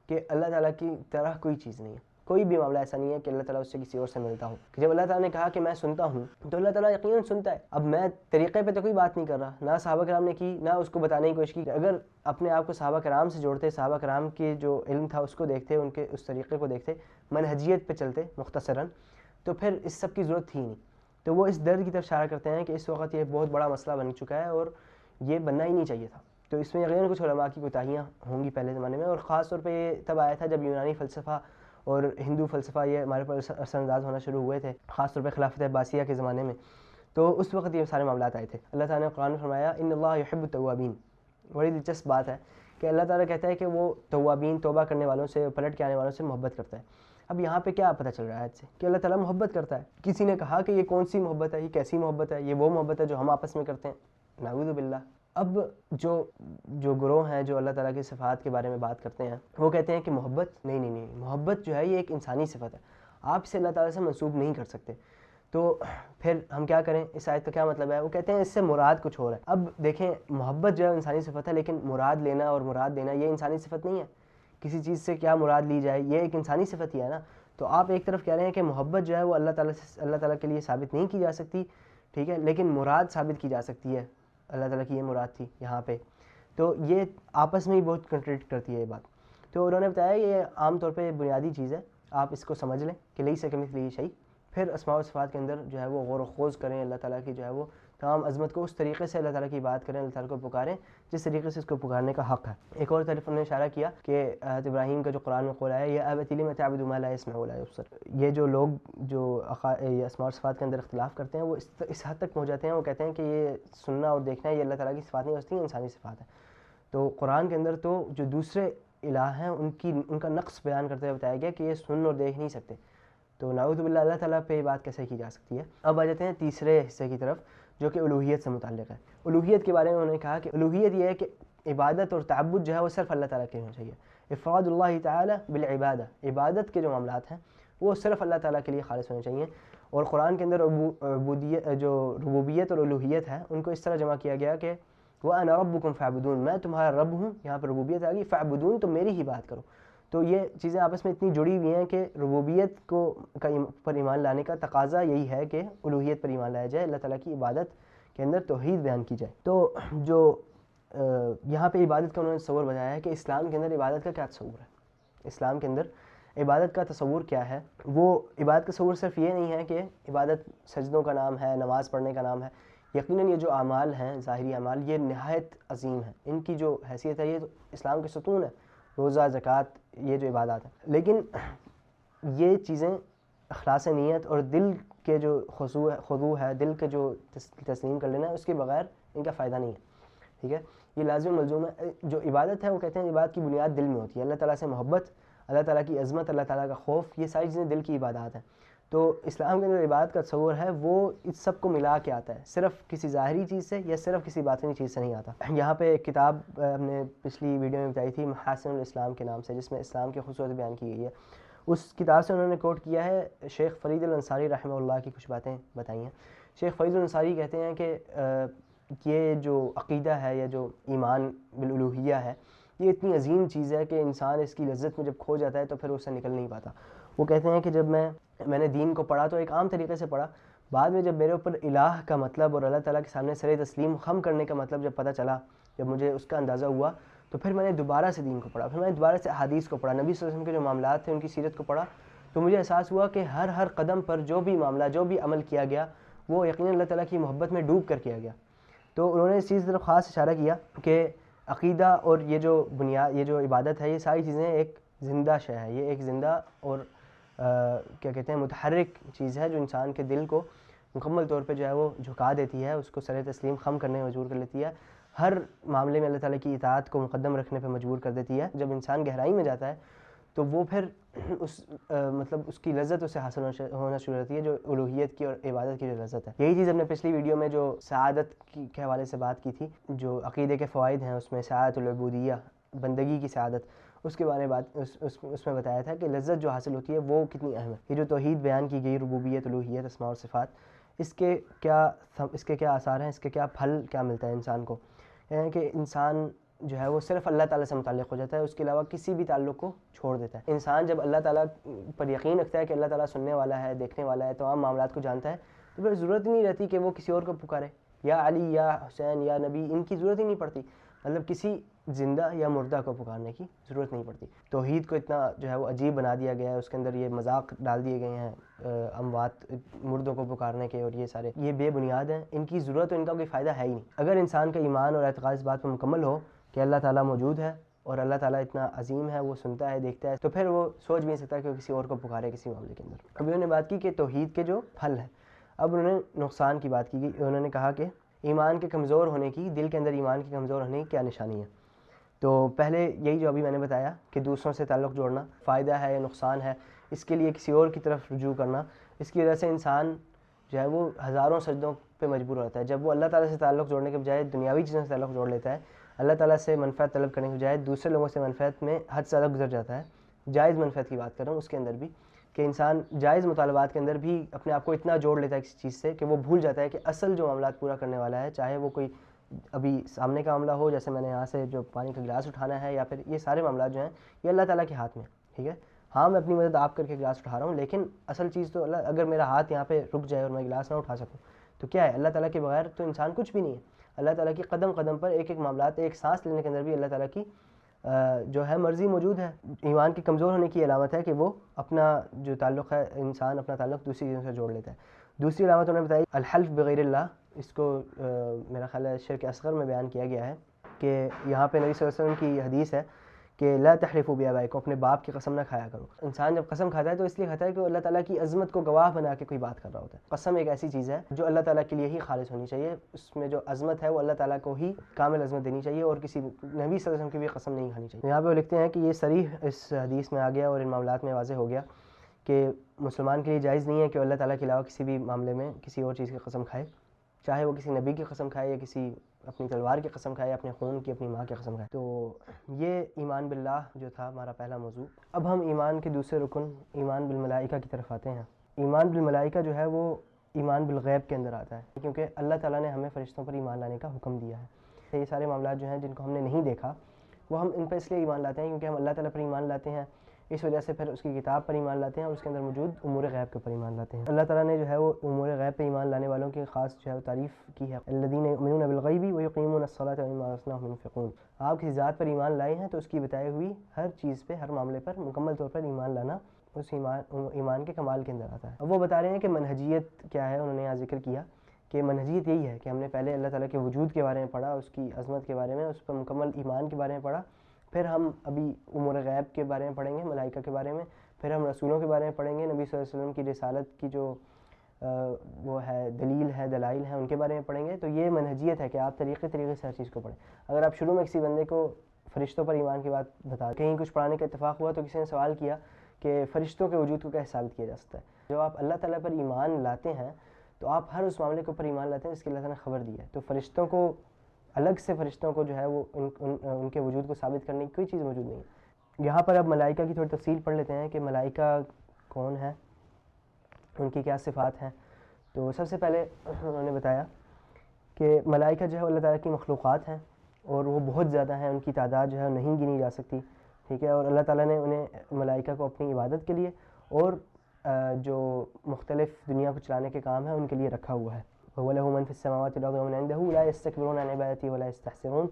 کہ اللہ تعالیٰ کی طرح کوئی چیز نہیں ہے. کوئی بھی معاملہ ایسا نہیں ہے کہ اللہ تعالیٰ اس سے کسی اور سے ملتا ہو. جب اللہ تعالیٰ نے کہا کہ میں سنتا ہوں، تو اللہ تعالیٰ یقیناً سنتا ہے. اب میں طریقے پہ تو کوئی بات نہیں کر رہا، نہ صحابہ کرام نے کی، نہ اس کو بتانے کی کوشش کی. اگر اپنے آپ کو صحابہ کرام سے جوڑتے، صحابہ کرام کے جو علم تھا اس کو دیکھتے، ان کے اس طریقے کو دیکھتے، منہجیت پہ چلتے مختصراً، تو پھر اس سب کی ضرورت تھی نہیں. تو وہ اس درد کی طرف اشارہ کرتے ہیں کہ اس وقت یہ بہت بڑا مسئلہ بن چکا ہے اور یہ بننا ہی نہیں چاہیے تھا. تو اس میں یقیناً کچھ علماء کی کوتاہیاں ہوں گی پہلے زمانے میں، اور خاص طور پہ یہ تب آیا تھا جب یونانی فلسفہ اور ہندو فلسفہ یہ ہمارے پر اثر انداز ہونا شروع ہوئے تھے، خاص طور پہ خلافت عباسیہ کے زمانے میں. تو اس وقت یہ سارے معاملات آئے تھے. اللہ تعالیٰ نے قرآن میں فرمایا ان اللہ یحب التوابین. بڑی دلچسپ بات ہے کہ اللہ تعالیٰ کہتا ہے کہ وہ توابین، توبہ کرنے والوں سے، پلٹ کے آنے والوں سے محبت کرتا ہے. اب یہاں پہ کیا پتہ چل رہا ہے آیت سے کہ اللہ تعالیٰ محبت کرتا ہے. کسی نے کہا کہ یہ کون سی محبت ہے، یہ کیسی محبت ہے؟ یہ وہ محبت ہے جو ہم آپس میں کرتے ہیں، نعوذ باللہ. اب جو گروہ ہیں جو اللہ تعالیٰ کی صفات کے بارے میں بات کرتے ہیں، وہ کہتے ہیں کہ محبت نہیں، محبت جو ہے یہ ایک انسانی صفت ہے، آپ اسے اللہ تعالیٰ سے منسوب نہیں کر سکتے. تو پھر ہم کیا کریں؟ اس آیت کا کیا مطلب ہے؟ وہ کہتے ہیں اس سے مراد کچھ اور ہے. اب دیکھیں، محبت جو ہے انسانی صفت ہے، لیکن مراد لینا اور مراد دینا یہ انسانی صفت نہیں ہے. کسی چیز سے کیا مراد لی جائے یہ ایک انسانی صفت ہی ہے نا. تو آپ ایک طرف کہہ رہے ہیں کہ محبت جو ہے وہ اللہ تعالیٰ کے لیے ثابت نہیں کی جا سکتی، ٹھیک ہے، لیکن مراد ثابت کی جا سکتی ہے. اللہ تعالیٰ کی یہ مراد تھی یہاں پہ. تو یہ آپس میں ہی بہت کنٹریڈکٹ کرتی ہے یہ بات. تو انہوں نے بتایا یہ عام طور پہ بنیادی چیز ہے، آپ اس کو سمجھ لیں کہ لیس کمثلہ شیء. پھر اسماء و صفات کے اندر جو ہے وہ غور و خوض کریں، اللہ تعالیٰ کی جو ہے وہ تمام عظمت کو اس طریقے سے اللہ تعالیٰ کی بات کریں، اللہ تعالیٰ کو پکاریں جس طریقے سے اس کو پکارنے کا حق ہے. ایک اور طرف انہوں نے اشارہ کیا کہ حضرت ابراہیم کا جو قرآن میں قول آیا یا ابت لم تعبد ما لا يسمع ولا يبصر. یہ جو لوگ جو اسماء و صفات کے اندر اختلاف کرتے ہیں وہ اس حد تک پہنچ جاتے ہیں، وہ کہتے ہیں کہ یہ سننا اور دیکھنا یہ اللہ تعالیٰ کی صفات نہیں ہوتی، انسانی صفات ہے. تو قرآن کے اندر تو جو دوسرے الہ ہیں ان کا نقص بیان کرتے ہوئے بتایا گیا کہ یہ سن اور دیکھ نہیں سکتے. تو نعوذ باللہ اللہ تعالیٰ پہ یہ بات کیسے کی جا سکتی ہے؟ اب آ جاتے ہیں تیسرے حصے کی طرف جو کہ الوہیت سے متعلق ہے. الوہیت کے بارے میں انہوں نے کہا کہ الوہیت یہ ہے کہ عبادت اور تعبد جو ہے وہ صرف اللہ تعالیٰ کے ہونا چاہیے. افراد اللہ تعالیٰ بالعبادہ، عبادت کے جو معاملات ہیں وہ صرف اللہ تعالیٰ کے لیے خالص ہونے چاہیے. اور قرآن کے اندر جو ربوبیت اور الوہیت ہے ان کو اس طرح جمع کیا گیا کہ وَأَنَا رَبُّكُمْ فَاعْبُدُونَ، میں تمہارا رب ہوں. یہاں پر ربوبیت آ گئی، فَاعْبُدُونَ تو میری ہی بات کرو. تو یہ چیزیں آپس میں اتنی جڑی ہوئی ہیں کہ ربوبیت پر ایمان لانے کا تقاضا یہی ہے کہ الوہیت پر ایمان لایا جائے، اللہ تعالیٰ کی عبادت کے اندر توحید بیان کی جائے. تو جو یہاں پہ عبادت کا انہوں نے تصور بتایا ہے کہ اسلام کے اندر عبادت کا کیا تصور ہے. اسلام کے اندر عبادت کا تصور کیا ہے؟ وہ عبادت کا تصور صرف یہ نہیں ہے کہ عبادت سجدوں کا نام ہے، نماز پڑھنے کا نام ہے. یقیناً یہ جو اعمال ہیں، ظاہری اعمال، یہ نہایت عظیم ہیں. ان کی جو حیثیت ہے یہ تو اسلام کے ستون ہے، روزہ، زکوٰۃ، یہ جو عبادات ہیں. لیکن یہ چیزیں اخلاص نیت اور دل کے جو خضوع ہے، دل کے جو تسلیم کر لینا ہے، اس کے بغیر ان کا فائدہ نہیں ہے. ٹھیک ہے، یہ لازم ملزوم ہے. جو عبادت ہے وہ کہتے ہیں عبادت کی بنیاد دل میں ہوتی ہے. اللہ تعالیٰ سے محبت، اللہ تعالیٰ کی عظمت، اللہ تعالیٰ کا خوف، یہ ساری چیزیں دل کی عبادات ہیں. تو اسلام کے اندر عبادت کا تصور ہے وہ اس سب کو ملا کے آتا ہے، صرف کسی ظاہری چیز سے یا صرف کسی باطنی چیز سے نہیں آتا. یہاں پہ ایک کتاب ہم نے پچھلی ویڈیو میں بتائی تھی محاسن الاسلام کے نام سے، جس میں اسلام کی خصوصیت بیان کی گئی ہے. اس کتاب سے انہوں نے کوٹ کیا ہے شیخ فرید الانصاری رحمہ اللہ کی کچھ باتیں بتائی ہیں. شیخ فرید الانصاری کہتے ہیں کہ یہ جو عقیدہ ہے یا جو ایمان بالالوہیہ ہے یہ اتنی عظیم چیز ہے کہ انسان اس کی لذت میں جب کھو جاتا ہے تو پھر اس سے نکل نہیں پاتا. وہ کہتے ہیں کہ جب میں نے دین کو پڑھا تو ایک عام طریقے سے پڑھا، بعد میں جب میرے اوپر الہ کا مطلب اور اللہ تعالیٰ کے سامنے سر تسلیم خم کرنے کا مطلب جب پتہ چلا، جب مجھے اس کا اندازہ ہوا، تو پھر میں نے دوبارہ سے دین کو پڑھا، پھر میں نے دوبارہ سے احادیث کو پڑھا، نبی صلی اللہ علیہ وسلم کے جو معاملات تھے ان کی سیرت کو پڑھا. تو مجھے احساس ہوا کہ ہر قدم پر جو بھی معاملہ، جو بھی عمل کیا گیا وہ یقیناً اللہ تعالیٰ کی محبت میں ڈوب کر کیا گیا. تو انہوں نے اس چیز کی طرف خاص اشارہ کیا کہ عقیدہ اور یہ جو بنیاد، یہ جو عبادت ہے، یہ ساری چیزیں ایک زندہ شے ہے، یہ ایک زندہ اور کیا کہتے ہیں متحرک چیز ہے جو انسان کے دل کو مکمل طور پہ جو ہے وہ جھکا دیتی ہے، اس کو سر تسلیم خم کرنے میں مجبور کر لیتی ہے، ہر معاملے میں اللہ تعالیٰ کی اطاعت کو مقدم رکھنے پہ مجبور کر دیتی ہے. جب انسان گہرائی میں جاتا ہے تو وہ پھر مطلب اس کی لذت اسے حاصل ہونا شروع ہوتی ہے، جو الوہیت کی اور عبادت کی جو لذت ہے۔ یہی چیز ہم نے پچھلی ویڈیو میں جو سعادت کے حوالے سے بات کی تھی، جو عقیدے کے فوائد ہیں اس میں سعادت العبودیہ، بندگی کی سعادت، اس کے بارے میں اس میں بتایا تھا کہ لذت جو حاصل ہوتی ہے وہ کتنی اہم ہے۔ یہ جو توحید بیان کی گئی، ربوبیت، الوہیت، اسماء اور صفات، اس کے کیا آثار ہیں، اس کے کیا پھل کیا ملتا ہے انسان کو؟ یعنی کہ انسان جو ہے وہ صرف اللہ تعالیٰ سے متعلق ہو جاتا ہے، اس کے علاوہ کسی بھی تعلق کو چھوڑ دیتا ہے۔ انسان جب اللہ تعالیٰ پر یقین رکھتا ہے کہ اللہ تعالیٰ سننے والا ہے، دیکھنے والا ہے، تمام معاملات کو جانتا ہے، تو پھر ضرورت ہی نہیں رہتی کہ وہ کسی اور کو پکارے، یا علی یا حسین یا نبی، ان کی ضرورت ہی نہیں پڑتی، مطلب کسی زندہ یا مردہ کو پکارنے کی ضرورت نہیں پڑتی۔ توحید کو اتنا جو ہے وہ عجیب بنا دیا گیا ہے، اس کے اندر یہ مذاق ڈال دیے گئے ہیں اموات، مردوں کو پکارنے کے، اور یہ سارے یہ بے بنیاد ہیں، ان کی ضرورت اور ان کا کوئی فائدہ ہے ہی نہیں۔ اگر انسان کا ایمان اور اعتقاد اس بات پر مکمل ہو کہ اللہ تعالیٰ موجود ہے اور اللہ تعالیٰ اتنا عظیم ہے، وہ سنتا ہے، دیکھتا ہے، تو پھر وہ سوچ بھی نہیں سکتا کہ وہ کسی اور کو پکارے کسی معاملے کے اندر۔ ابھی انہوں نے بات کی کہ توحید کے جو پھل ہیں، اب انہوں نے نقصان کی بات کی گئی۔ انہوں نے کہا کہ ایمان کے کمزور ہونے کی، دل کے اندر ایمان کے کمزور ہونے کی کیا نشانی ہے؟ تو پہلے یہی جو ابھی میں نے بتایا کہ دوسروں سے تعلق جوڑنا فائدہ ہے یا نقصان ہے، اس کے لیے کسی اور کی طرف رجوع کرنا، اس کی وجہ سے انسان جو ہے وہ ہزاروں سجدوں پہ مجبور ہوتا ہے۔ جب وہ اللہ تعالیٰ سے تعلق جوڑنے کے بجائے دنیاوی چیزوں سے تعلق جوڑ لیتا ہے، اللہ تعالیٰ سے منفعت طلب کرنے کے بجائے دوسرے لوگوں سے منفعت میں حد سے زیادہ گزر جاتا ہے۔ جائز منفعت کی بات کر رہا ہوں، اس کے اندر بھی کہ انسان جائز مطالبات کے اندر بھی اپنے آپ کو اتنا جوڑ لیتا ہے کسی چیز سے کہ وہ بھول جاتا ہے کہ اصل جو معاملات پورا کرنے والا ہے، چاہے وہ کوئی ابھی سامنے کا معاملہ ہو، جیسے میں نے یہاں سے جو پانی کا گلاس اٹھانا ہے، یا پھر یہ سارے معاملات جو ہیں یہ اللہ تعالیٰ کے ہاتھ میں، ٹھیک ہے؟ ہاں میں اپنی مدد آپ کر کے گلاس اٹھا رہا ہوں، لیکن اصل چیز تو اللہ، اگر میرا ہاتھ یہاں پہ رک جائے اور میں گلاس نہ اٹھا سکوں تو کیا ہے؟ اللہ تعالیٰ کے بغیر تو انسان کچھ بھی نہیں ہے۔ اللہ تعالیٰ کی قدم قدم پر، ایک ایک معاملات، ایک سانس لینے کے اندر بھی اللہ تعالیٰ کی جو ہے مرضی موجود ہے۔ ایمان کے کمزور ہونے کی علامت ہے کہ وہ اپنا جو تعلق ہے، انسان اپنا تعلق دوسری چیزوں سے جوڑ لیتا ہے۔ دوسری علامت انہوں نے بتائی الحلف بغیر اللہ، اس کو میرا خیال ہے شرک اصغر میں بیان کیا گیا ہے کہ یہاں پہ نبی صلی اللہ علیہ وسلم کی حدیث ہے کہ لا تحلفوا بآبائکم، اپنے باپ کی قسم نہ کھایا کرو۔ انسان جب قسم کھاتا ہے تو اس لیے کھاتا ہے کہ وہ اللہ تعالیٰ کی عظمت کو گواہ بنا کے کوئی بات کر رہا ہوتا ہے۔ قسم ایک ایسی چیز ہے جو اللہ تعالیٰ کے لیے ہی خالص ہونی چاہیے، اس میں جو عظمت ہے وہ اللہ تعالیٰ کو ہی کامل عظمت دینی چاہیے، اور کسی نبی صلی اللہ علیہ وسلم کی بھی قسم نہیں کھانی چاہیے۔ یہاں پہ وہ لکھتے ہیں کہ یہ صریح اس حدیث میں آ گیا اور ان معاملات میں واضح ہو گیا کہ مسلمان کے لیے جائز نہیں ہے کہ اللہ تعالیٰ کے علاوہ کسی بھی معاملے میں کسی اور چیز کی قسم کھائے، چاہے وہ کسی نبی کی قسم کھائے، یا کسی اپنی تلوار کی قسم کھائے، یا اپنے خون کی، اپنی ماں کی قسم کھائے۔ تو یہ ایمان باللہ جو تھا ہمارا پہلا موضوع۔ اب ہم ایمان کے دوسرے رکن، ایمان بالملائکہ کی طرف آتے ہیں۔ ایمان بالملائکہ جو ہے وہ ایمان بالغیب کے اندر آتا ہے، کیونکہ اللہ تعالیٰ نے ہمیں فرشتوں پر ایمان لانے کا حکم دیا ہے۔ یہ سارے معاملات جو ہیں جن کو ہم نے نہیں دیکھا، وہ ہم ان پر اس لیے ایمان لاتے ہیں کیونکہ ہم اللہ تعالیٰ پر ایمان لاتے ہیں، اس وجہ سے پھر اس کی کتاب پر ایمان لاتے ہیں، اور اس کے اندر موجود امور غیب کے اوپر ایمان لاتے ہیں۔ اللہ تعالیٰ نے جو ہے وہ امور غیب پہ ایمان لانے والوں کی خاص جو ہے تعریف کی ہے، الذین یؤمنون بالغیب ویقیمون الصلاۃ ومما رزقناہم ینفقون۔ آپ کسی ذات پر ایمان لائے ہیں تو اس کی بتائی ہوئی ہر چیز پہ، ہر معاملے پر مکمل طور پر ایمان لانا اس ایمان کے کمال کے اندر آتا ہے۔ اب وہ بتا رہے ہیں کہ منہجیت کیا ہے۔ انہوں نے یہاں ذکر کیا کہ منہجیت یہی ہے کہ ہم نے پہلے اللہ تعالیٰ کے وجود کے بارے میں پڑھا، اس کی عظمت کے بارے میں، اس پر مکمل ایمان کے بارے میں پڑھا، پھر ہم ابھی امور غیب کے بارے میں پڑھیں گے، ملائکہ کے بارے میں، پھر ہم رسولوں کے بارے میں پڑھیں گے، نبی صلی اللہ علیہ وسلم کی رسالت کی جو وہ ہے دلیل ہے، دلائل ہیں، ان کے بارے میں پڑھیں گے۔ تو یہ منہجیت ہے کہ آپ طریقے سے ہر چیز کو پڑھیں۔ اگر آپ شروع میں کسی بندے کو فرشتوں پر ایمان کی بات بتا، کہیں کچھ پڑھانے کا اتفاق ہوا تو کسی نے سوال کیا کہ فرشتوں کے وجود کو کیسے ثابت کیا جا سکتا ہے؟ جب آپ اللہ تعالیٰ پر ایمان لاتے ہیں تو آپ ہر اس معاملے کے اوپر ایمان لاتے ہیں جس کی اللہ تعالیٰ نے خبر دی ہے۔ تو فرشتوں کو الگ سے، فرشتوں کو جو ہے وہ ان کے وجود کو ثابت کرنے کی کوئی چیز موجود نہیں ہے۔ یہاں پر اب ملائکہ کی تھوڑی تفصیل پڑھ لیتے ہیں کہ ملائکہ کون ہے، ان کی کیا صفات ہیں۔ تو سب سے پہلے انہوں نے بتایا کہ ملائکہ جو ہے اللہ تعالیٰ کی مخلوقات ہیں، اور وہ بہت زیادہ ہیں، ان کی تعداد جو ہے نہیں گنی جا سکتی، ٹھیک ہے؟ اور اللہ تعالیٰ نے انہیں، ملائکہ کو، اپنی عبادت کے لیے اور جو مختلف دنیا کو چلانے کے کام ہیں ان کے لیے رکھا ہوا ہے۔ وَلَهُ مَن فِي السَّمَاوَاتِ وَالْأَرْضِ وَمَنْ عِندَهُ لَا يَسْتَكْبِرُونَ عَنْ عِبَادَتِهِ وَلَا يَسْتَحْسِرُونَ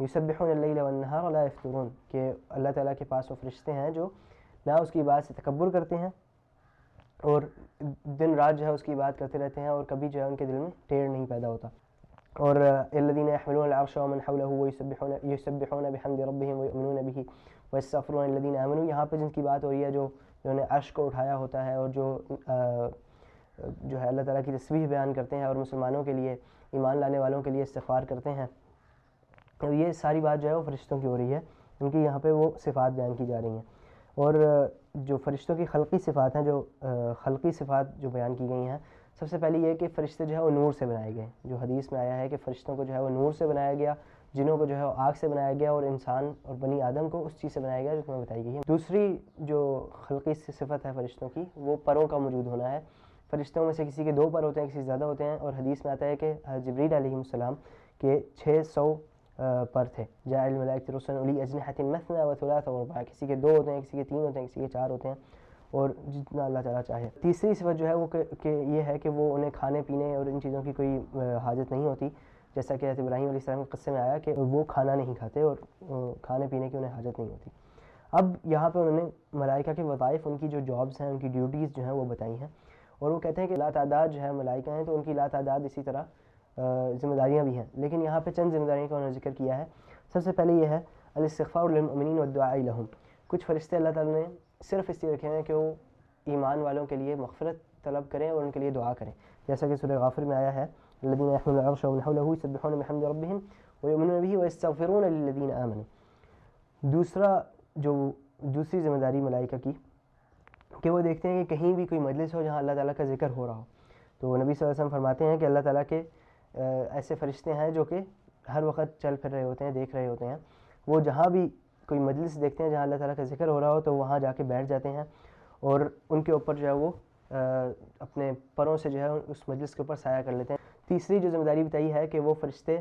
يُسَبِّحُونَ اللَّيْلَ وَالنَّهَارَ وَلَا يَفْتُرُونَ، کہ اللہ تعالیٰ کے پاس وہ فرشتے ہیں جو نہ اس کی عبادت سے تکبر کرتے ہیں اور دن رات جو ہے اس کی عبادت کرتے رہتے ہیں، اور کبھی جو ہے ان کے دل میں ٹیڑھ نہیں پیدا ہوتا۔ اور الذین یحملون العرش ومن حوله یسبحون بحمد ربهم ویؤمنون به ویستغفرون للذین آمنوا، یہاں پہ جن کی بات ہو رہی ہے جو انہوں نے عرش کو اٹھایا ہوتا ہے، اور جو ہے اللہ تعالیٰ کی تسبیح بیان کرتے ہیں، اور مسلمانوں کے لیے، ایمان لانے والوں کے لیے استغفار کرتے ہیں۔ تو یہ ساری بات جو ہے وہ فرشتوں کی ہو رہی ہے، ان کی یہاں پہ وہ صفات بیان کی جا رہی ہیں۔ اور جو فرشتوں کی خلقی صفات ہیں، جو خلقی صفات جو بیان کی گئی ہیں، سب سے پہلے یہ کہ فرشتے جو ہے وہ نور سے بنائے گئے. جو حدیث میں آیا ہے کہ فرشتوں کو جو ہے وہ نور سے بنایا گیا، جنوں کو جو ہے وہ آگ سے بنایا گیا، اور انسان اور بنی آدم کو اس چیز سے بنایا گیا جو تمہیں بتائی گئی ہے. دوسری جو خلقی صفت ہے فرشتوں کی، وہ پروں کا موجود ہونا ہے. فرشتوں میں سے کسی کے 2 پر ہوتے ہیں، کسی زیادہ ہوتے ہیں، اور حدیث میں آتا ہے کہ جبریل علیہ السلام کے 600 پر تھے. جاء الملائکۃ رسلا اولی اجنحۃ مثنی وثلاث ورباع، کسی کے 2 ہوتے ہیں، کسی کے 3 ہوتے ہیں، کسی کے 4 ہوتے ہیں، اور جتنا اللہ تعالیٰ چاہے. تیسری صفت جو ہے وہ کہ یہ ہے کہ وہ انہیں کھانے پینے اور ان چیزوں کی کوئی حاجت نہیں ہوتی، جیسا کہ حضرت ابراہیم علیہ السلام کے قصے میں آیا کہ وہ کھانا نہیں کھاتے اور کھانے پینے کی انہیں حاجت نہیں ہوتی. اب یہاں پہ انہوں نے ملائکہ کے وظائف، ان کی جو جابز ہیں، ان کی ڈیوٹیز جو ہیں وہ بتائی ہیں، اور وہ کہتے ہیں کہ لا تعداد جو ہے ملائکہ ہیں تو ان کی لا تعداد اسی طرح ذمہ داریاں بھی ہیں، لیکن یہاں پہ چند ذمہ داریوں کا انہوں نے ذکر کیا ہے. سب سے پہلے یہ ہے الاستغفار للمؤمنین والدعاء لهم. کچھ فرشتے اللہ تعالیٰ نے صرف اس لیے رکھے ہیں کہ وہ ایمان والوں کے لیے مغفرت طلب کریں اور ان کے لیے دعا کریں، جیسا کہ سورہ غافر میں آیا ہے الذین یحملون العرش ومن حوله یسبحون بحمد ربهم ویؤمنون به ویستغفرون للذین آمنوا. دوسری ذمہ داری ملائکہ کی کہ وہ دیکھتے ہیں کہ کہیں بھی کوئی مجلس ہو جہاں اللہ تعالیٰ کا ذکر ہو رہا ہو، تو نبی صلی اللہ علیہ وسلم فرماتے ہیں کہ اللہ تعالیٰ کے ایسے فرشتے ہیں جو کہ ہر وقت چل پھر رہے ہوتے ہیں، دیکھ رہے ہوتے ہیں. وہ جہاں بھی کوئی مجلس دیکھتے ہیں جہاں اللہ تعالیٰ کا ذکر ہو رہا ہو تو وہاں جا کے بیٹھ جاتے ہیں، اور ان کے اوپر جو ہے وہ اپنے پروں سے جو ہے اس مجلس کے اوپر سایہ کر لیتے ہیں. تیسری جو ذمہ داری بتائی ہے کہ وہ فرشتے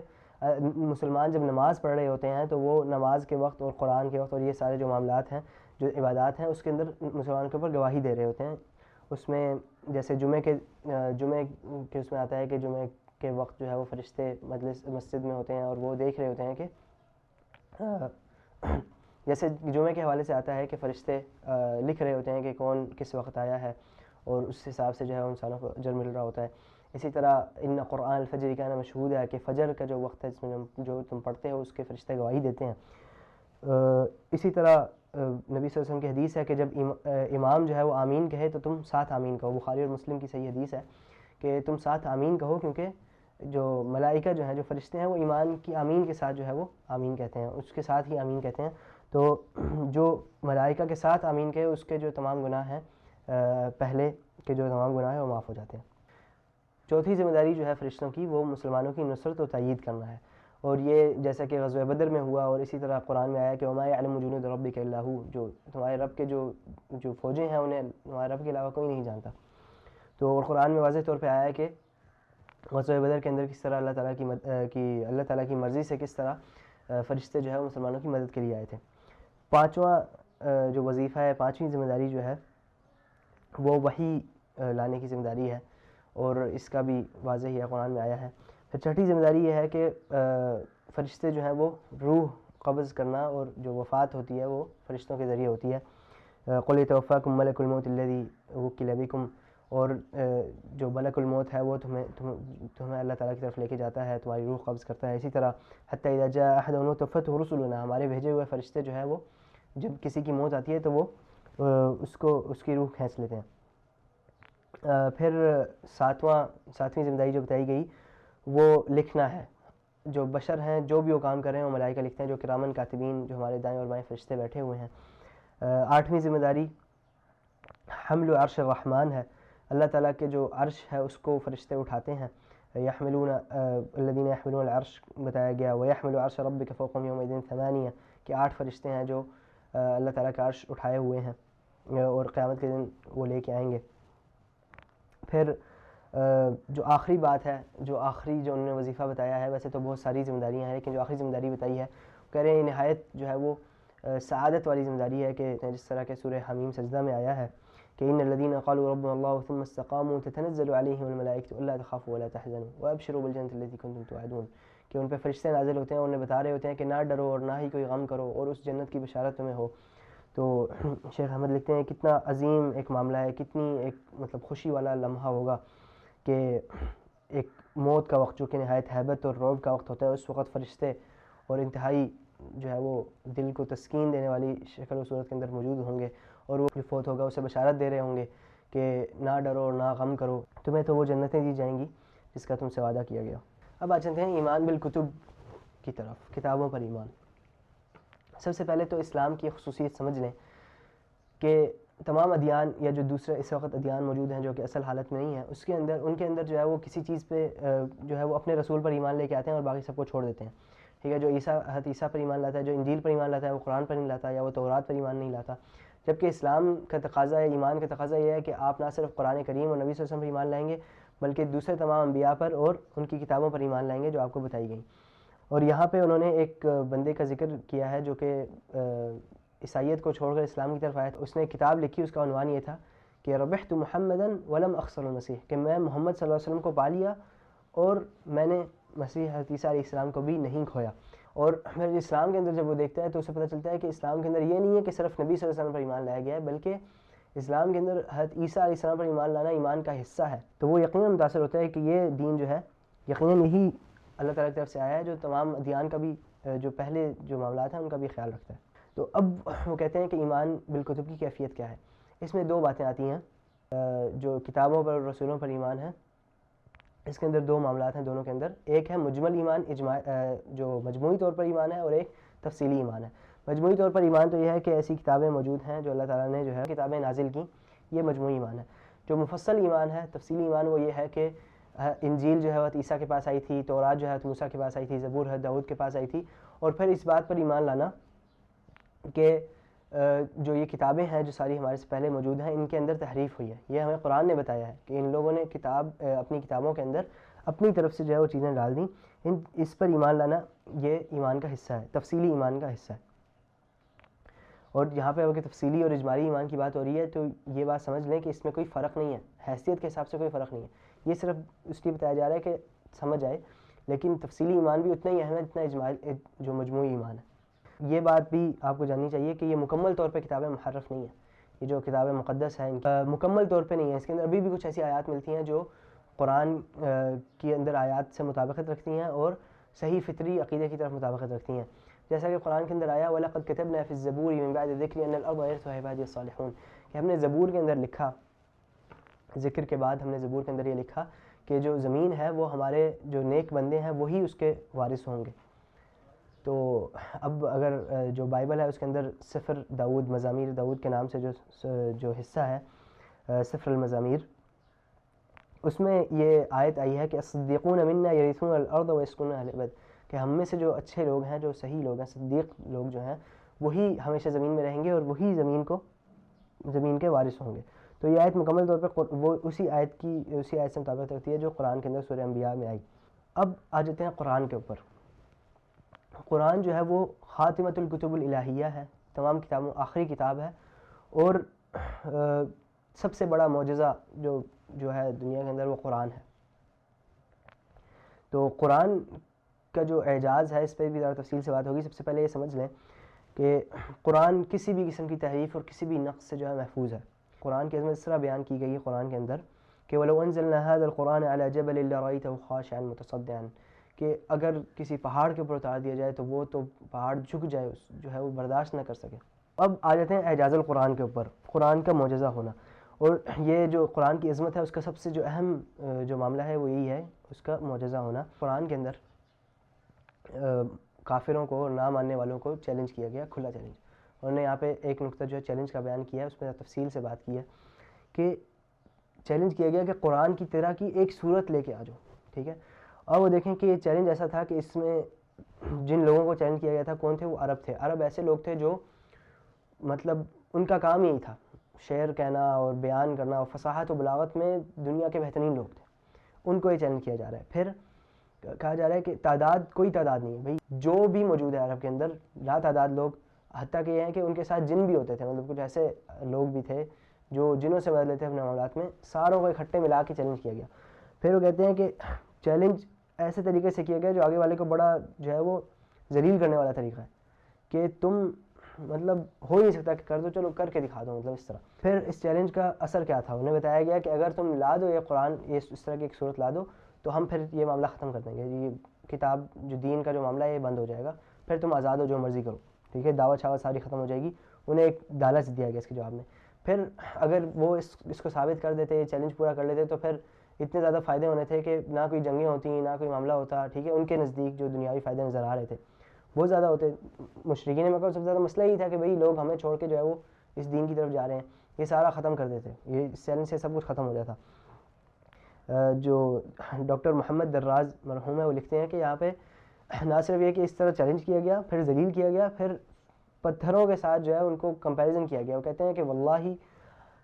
مسلمان جب نماز پڑھ رہے ہوتے ہیں تو وہ نماز کے وقت اور قرآن کے وقت اور یہ سارے جو معاملات ہیں، جو عبادات ہیں، اس کے اندر مسلمان کے اوپر گواہی دے رہے ہوتے ہیں. اس میں جیسے جمعے کے اس میں آتا ہے کہ جمعے کے وقت جو ہے وہ فرشتے مسجد میں ہوتے ہیں اور وہ دیکھ رہے ہوتے ہیں کہ جیسے جمعے کے حوالے سے آتا ہے کہ فرشتے لکھ رہے ہوتے ہیں کہ کون کس وقت آیا ہے، اور اس حساب سے جو ہے انسانوں کو اجر مل رہا ہوتا ہے. اسی طرح ان قرآن الفجر کہنا مشہود ہے کہ فجر کا جو وقت ہے جس میں جو تم پڑھتے ہو اس کے فرشتے گواہی دیتے ہیں. اسی طرح نبی صلی اللہ علیہ وسلم کی حدیث ہے کہ جب امام جو ہے وہ آمین کہے تو تم ساتھ آمین کہو. بخاری اور مسلم کی صحیح حدیث ہے کہ تم ساتھ آمین کہو، کیونکہ جو ملائکہ جو ہیں، جو فرشتے ہیں، وہ ایمان کی آمین کے ساتھ جو ہے وہ آمین کہتے ہیں، اس کے ساتھ ہی آمین کہتے ہیں. تو جو ملائکہ کے ساتھ آمین کہے اس کے جو تمام گناہ ہیں، پہلے کے جو تمام گناہ ہیں وہ معاف ہو جاتے ہیں. چوتھی ذمہ داری جو ہے فرشتوں کی، وہ مسلمانوں کی نصرت و تائید کرنا ہے، اور یہ جیسا کہ غزوہ بدر میں ہوا، اور اسی طرح قرآن میں آیا کہ وما یعلم جنود ربک الا ھو، جو تمہارے رب کے جو فوجیں ہیں انہیں تمہارے رب کے علاوہ کوئی نہیں جانتا. تو اور قرآن میں واضح طور پہ آیا ہے کہ غزوہ بدر کے اندر کس طرح اللہ تعالیٰ کی مرضی سے کس طرح فرشتے جو ہے وہ مسلمانوں کی مدد کے لیے آئے تھے. پانچواں جو وظیفہ ہے، پانچویں ذمہ داری جو ہے وہ وحی لانے کی ذمہ داری ہے، اور اس کا بھی واضح ہی قرآن میں آیا ہے. پھر چھٹی ذمہ داری یہ ہے کہ فرشتے جو ہیں وہ روح قبض کرنا، اور جو وفات ہوتی ہے وہ فرشتوں کے ذریعے ہوتی ہے. قل یتوفاکم ملک الموت الذی وکل بکم، اور جو ملک الموت ہے وہ تمہیں اللہ تعالیٰ کی طرف لے کے جاتا ہے، تمہاری روح قبض کرتا ہے. اسی طرح حتی اذا جاء احدنا توفته رسلنا، ہمارے بھیجے ہوئے فرشتے جو ہیں وہ جب کسی کی موت آتی ہے تو وہ اس کی روح کھینچ لیتے ہیں. پھر ساتویں ذمہ داری جو بتائی گئی وہ لکھنا ہے. جو بشر ہیں جو بھی وہ کام کر رہے ہیں وہ ملائکہ لکھتے ہیں، جو کرامن کاتبین جو ہمارے دائیں اور بائیں فرشتے بیٹھے ہوئے ہیں. آٹھویں ذمہ داری حمل عرش الرحمن ہے. اللہ تعالیٰ کے جو عرش ہے اس کو فرشتے اٹھاتے ہیں. یحملون الذین یحملون العرش بتایا گیا، ویحمل عرش ربک فوقہم یومئذ ثمانیہ، کہ 8 فرشتے ہیں جو اللہ تعالیٰ کا عرش اٹھائے ہوئے ہیں، اور قیامت کے دن وہ لے کے آئیں گے. پھر جو آخری بات ہے، جو انہوں نے وظیفہ بتایا ہے، ویسے تو بہت ساری ذمہ داریاں ہیں لیکن جو آخری ذمہ داری بتائی ہے کہہ رہے ہیں نہایت جو ہے وہ سعادت والی ذمہ داری ہے، کہ جس طرح کہ سورہ حمیم سجدہ میں آیا ہے کہ ان الذین قالوا ربنا اللہ ثم استقاموا تتنزل علیہم الملائکۃ الا تخافوا ولا تحزنوا وابشروا بالجنۃ التي کنتم توعدون، کہ ان پہ فرشتے نازل ہوتے ہیں اور انہیں بتا رہے ہوتے ہیں کہ نہ ڈرو اور نہ ہی کوئی غم کرو، اور اس جنت کی بشارت تمہیں ہو. تو شیخ احمد لکھتے ہیں کتنا عظیم ایک معاملہ ہے، کتنی ایک مطلب خوشی والا لمحہ ہوگا کہ ایک موت کا وقت جو کہ نہایت ہیبت اور رعب کا وقت ہوتا ہے، اس وقت فرشتے اور انتہائی جو ہے وہ دل کو تسکین دینے والی شکل و صورت کے اندر موجود ہوں گے، اور وہ جو فوت ہوگا اسے بشارت دے رہے ہوں گے کہ نہ ڈرو اور نہ غم کرو، تمہیں تو وہ جنتیں دی جائیں گی جس کا تم سے وعدہ کیا گیا. اب آ چلتے ہیں ایمان بالکتب کی طرف، کتابوں پر ایمان. سب سے پہلے تو اسلام کی خصوصیت سمجھ لیں کہ تمام ادیان یا جو دوسرے اس وقت ادیان موجود ہیں جو کہ اصل حالت میں نہیں ہیں، اس کے اندر ان کے اندر جو ہے وہ کسی چیز پہ جو ہے وہ اپنے رسول پر ایمان لے کے آتے ہیں اور باقی سب کو چھوڑ دیتے ہیں. ٹھیک ہے، جو حضرت عیسیٰ پر ایمان لاتا ہے، جو انجیل پر ایمان لاتا ہے، وہ قرآن پر نہیں لاتا یا وہ تورات پر ایمان نہیں لاتا. جبکہ اسلام کا تقاضا ہے، ایمان کا تقاضا یہ ہے کہ آپ نہ صرف قرآن کریم اور نبی صلی اللہ علیہ وسلم پر ایمان لائیں گے بلکہ دوسرے تمام انبیاء پر اور ان کی کتابوں پر ایمان لائیں گے جو آپ کو بتائی گئیں. اور یہاں پہ انہوں نے ایک بندے کا ذکر کیا ہے جو کہ عیسائیت کو چھوڑ کر اسلام کی طرف آیا تھا. اس نے ایک کتاب لکھی، اس کا عنوان یہ تھا کہ ربحت محمدا ولم اخسر المسیح، کہ میں محمد صلی اللہ علیہ وسلم کو پا لیا اور میں نے مسیح حضرت عیسیٰ علیہ السلام کو بھی نہیں کھویا. اور پھر اسلام کے اندر جب وہ دیکھتا ہے تو اسے پتہ چلتا ہے کہ اسلام کے اندر یہ نہیں ہے کہ صرف نبی صلی اللہ علیہ وسلم پر ایمان لایا گیا ہے، بلکہ اسلام کے اندر حضرت عیسیٰ علیہ السلام پر ایمان لانا ایمان کا حصہ ہے. تو وہ یقیناً متاثر ہوتا ہے کہ یہ دین جو ہے یقیناً یہی اللہ تعالیٰ کی طرف سے آیا ہے جو تمام ادیان کا بھی جو پہلے جو معاملات ہیں ان کا بھی خیال رکھتا ہے. تو اب وہ کہتے ہیں کہ ایمان بالکتب کی کیفیت کیا ہے. اس میں دو باتیں آتی ہیں، جو کتابوں پر اور رسولوں پر ایمان ہے اس کے اندر دو معاملات ہیں دونوں کے اندر. ایک ہے مجمل ایمان، جو مجموعی طور پر ایمان ہے، اور ایک تفصیلی ایمان ہے. مجموعی طور پر ایمان تو یہ ہے کہ ایسی کتابیں موجود ہیں جو اللہ تعالیٰ نے جو ہے کتابیں نازل کی، یہ مجموعی ایمان ہے. جو مفصل ایمان ہے، تفصیلی ایمان، وہ یہ ہے کہ انجیل جو ہے حضرت عیسیٰ کے پاس آئی تھی، تورات جو ہے حضرت موسیٰ کے پاس آئی تھی، زبور حضرت داؤد کے پاس آئی تھی. اور پھر اس بات پر ایمان لانا کہ جو یہ کتابیں ہیں جو ساری ہمارے سے پہلے موجود ہیں ان کے اندر تحریف ہوئی ہے. یہ ہمیں قرآن نے بتایا ہے کہ ان لوگوں نے اپنی کتابوں کے اندر اپنی طرف سے جو ہے وہ چیزیں ڈال دیں. اس پر ایمان لانا یہ ایمان کا حصہ ہے، تفصیلی ایمان کا حصہ ہے. اور یہاں پہ اگر تفصیلی اور اجمالی ایمان کی بات ہو رہی ہے تو یہ بات سمجھ لیں کہ اس میں کوئی فرق نہیں ہے، حیثیت کے حساب سے کوئی فرق نہیں ہے. یہ صرف اس لیے بتایا جا رہا ہے کہ سمجھ آئے، لیکن تفصیلی ایمان بھی اتنا ہی اہم ہے جتنا جو مجموعی ایمان ہے. یہ بات بھی آپ کو جاننی چاہیے کہ یہ مکمل طور پہ کتابیں محرف نہیں ہیں. یہ جو کتاب مقدس ہیں مکمل طور پہ نہیں ہیں. اس کے اندر ابھی بھی کچھ ایسی آیات ملتی ہیں جو قرآن کے اندر آیات سے مطابقت رکھتی ہیں اور صحیح فطری عقیدے کی طرف مطابقت رکھتی ہیں. جیسا کہ قرآن کے اندر آیا وَلَقَدْ كَتَبْنَا فِي الزَّبُورِ مِن بَعْدِ الذِّكْرِ أَنَّ الْأَرْضَ يَرِثُهَا عِبَادِيَ الصَّالِحُونَ، کہ ہم نے زبور کے اندر لکھا، ذکر کے بعد ہم نے زبور کے اندر یہ لکھا کہ جو زمین ہے وہ ہمارے جو نیک بندے ہیں وہی اس کے وارث ہوں گے. تو اب اگر جو بائبل ہے اس کے اندر سفر داؤد، مزامیر داؤد کے نام سے جو حصہ ہے سفر المزامیر، اس میں یہ آیت آئی ہے کہ الصدیقون منا یرثون الارض ویسکنون اہل الابد، کہ ہم میں سے جو اچھے لوگ ہیں، جو صحیح لوگ ہیں، صدیق لوگ جو ہیں، وہی ہمیشہ زمین میں رہیں گے اور وہی زمین کے وارث ہوں گے. تو یہ آیت مکمل طور پر وہ اسی آیت سے مطابقت رکھتی ہے جو قرآن کے اندر سورہ انبیاء میں آئی. اب آ جاتے ہیں قرآن کے اوپر. قرآن جو ہے وہ خاتمۃ الکتب الالہیہ ہے، تمام کتابوں آخری کتاب ہے، اور سب سے بڑا معجزہ جو ہے دنیا کے اندر وہ قرآن ہے. تو قرآن کا جو اعجاز ہے اس پہ بھی ذرا تفصیل سے بات ہوگی. سب سے پہلے یہ سمجھ لیں کہ قرآن کسی بھی قسم کی تحریف اور کسی بھی نقص سے جو ہے محفوظ ہے. قرآن کی عظمت اس طرح بیان کی گئی ہے قرآن کے اندر کہ وَلَوْ أَنزَلْنَا هَذَا الْقُرْآنَ عَلَى جَبَلٍ لَرَأَيْتَهُ خَاشِعًا مُتَصَدِّعًا، کہ اگر کسی پہاڑ کے اوپر اتار دیا جائے تو وہ پہاڑ جھک جائے، جو ہے وہ برداشت نہ کر سکے. اب آ جاتے ہیں اعجاز القرآن کے اوپر، قرآن کا معجزہ ہونا. اور یہ جو قرآن کی عظمت ہے اس کا سب سے جو اہم جو معاملہ ہے وہ یہی ہے اس کا معجزہ ہونا. قرآن کے اندر کافروں کو اور نہ ماننے والوں کو چیلنج کیا گیا، کھلا چیلنج. انہوں نے یہاں پہ ایک نقطہ جو ہے چیلنج کا بیان کیا ہے، اس میں تفصیل سے بات کی ہے کہ چیلنج کیا گیا کہ قرآن کی طرح کی ایک صورت لے کے آ جاؤ. ٹھیک ہے، اور وہ دیکھیں کہ یہ چیلنج ایسا تھا کہ اس میں جن لوگوں کو چیلنج کیا گیا تھا کون تھے؟ وہ عرب تھے. عرب ایسے لوگ تھے جو مطلب ان کا کام یہی تھا، شعر کہنا اور بیان کرنا اور فصاحت و بلاغت میں دنیا کے بہترین لوگ تھے. ان کو یہ چیلنج کیا جا رہا ہے. پھر کہا جا رہا ہے کہ کوئی تعداد نہیں ہے بھائی، جو بھی موجود ہے عرب کے اندر لا تعداد لوگ، حتیٰ کہ یہ ہیں کہ ان کے ساتھ جن بھی ہوتے تھے، مطلب کچھ ایسے لوگ بھی تھے جو جنوں سے مدد لیتے اپنے معاملات میں، ساروں کو اکٹھے ملا کے چیلنج کیا گیا. پھر وہ کہتے ہیں کہ چیلنج ایسے طریقے سے کیا گیا جو آگے والے کو بڑا جو ہے وہ ذلیل کرنے والا طریقہ ہے کہ تم مطلب ہو ہی نہیں سکتا کہ کر دو، چلو کر کے دکھا دو، مطلب اس طرح. پھر اس چیلنج کا اثر کیا تھا؟ انہیں بتایا گیا کہ اگر تم لا دو یہ قرآن، یہ اس طرح کی ایک صورت لا دو تو ہم پھر یہ معاملہ ختم کر دیں گے، یہ کتاب جو دین کا جو معاملہ ہے یہ بند ہو جائے گا، پھر تم آزاد ہو، جو مرضی کرو. ٹھیک ہے، دعوت شاوت ساری ختم ہو جائے گی. انہیں ایک لالچ دیا گیا اس کے جواب میں. پھر اگر وہ اس کو ثابت کر دیتے، یہ چیلنج پورا کر لیتے، تو پھر اتنے زیادہ فائدے ہونے تھے کہ نہ کوئی جنگیں ہوتی، نہ کوئی معاملہ ہوتا. ٹھیک ہے، ان کے نزدیک جو دنیاوی فائدے نظر آ رہے تھے بہت زیادہ ہوتے. مشرکین مکہ سب سے زیادہ مسئلہ یہی تھا کہ بھئی لوگ ہمیں چھوڑ کے جو ہے وہ اس دین کی طرف جا رہے ہیں، یہ سارا ختم کر دیتے، یہ اس چیلنج سے سب کچھ ختم ہو جاتا۔ جو ڈاکٹر محمد دراز مرحوم ہے وہ لکھتے ہیں کہ یہاں پہ نہ صرف یہ کہ اس طرح چیلنج کیا گیا، پھر ذلیل کیا گیا، پھر پتھروں کے ساتھ جو ہے ان کو کمپیریزن کیا گیا۔ وہ کہتے ہیں کہ واللہ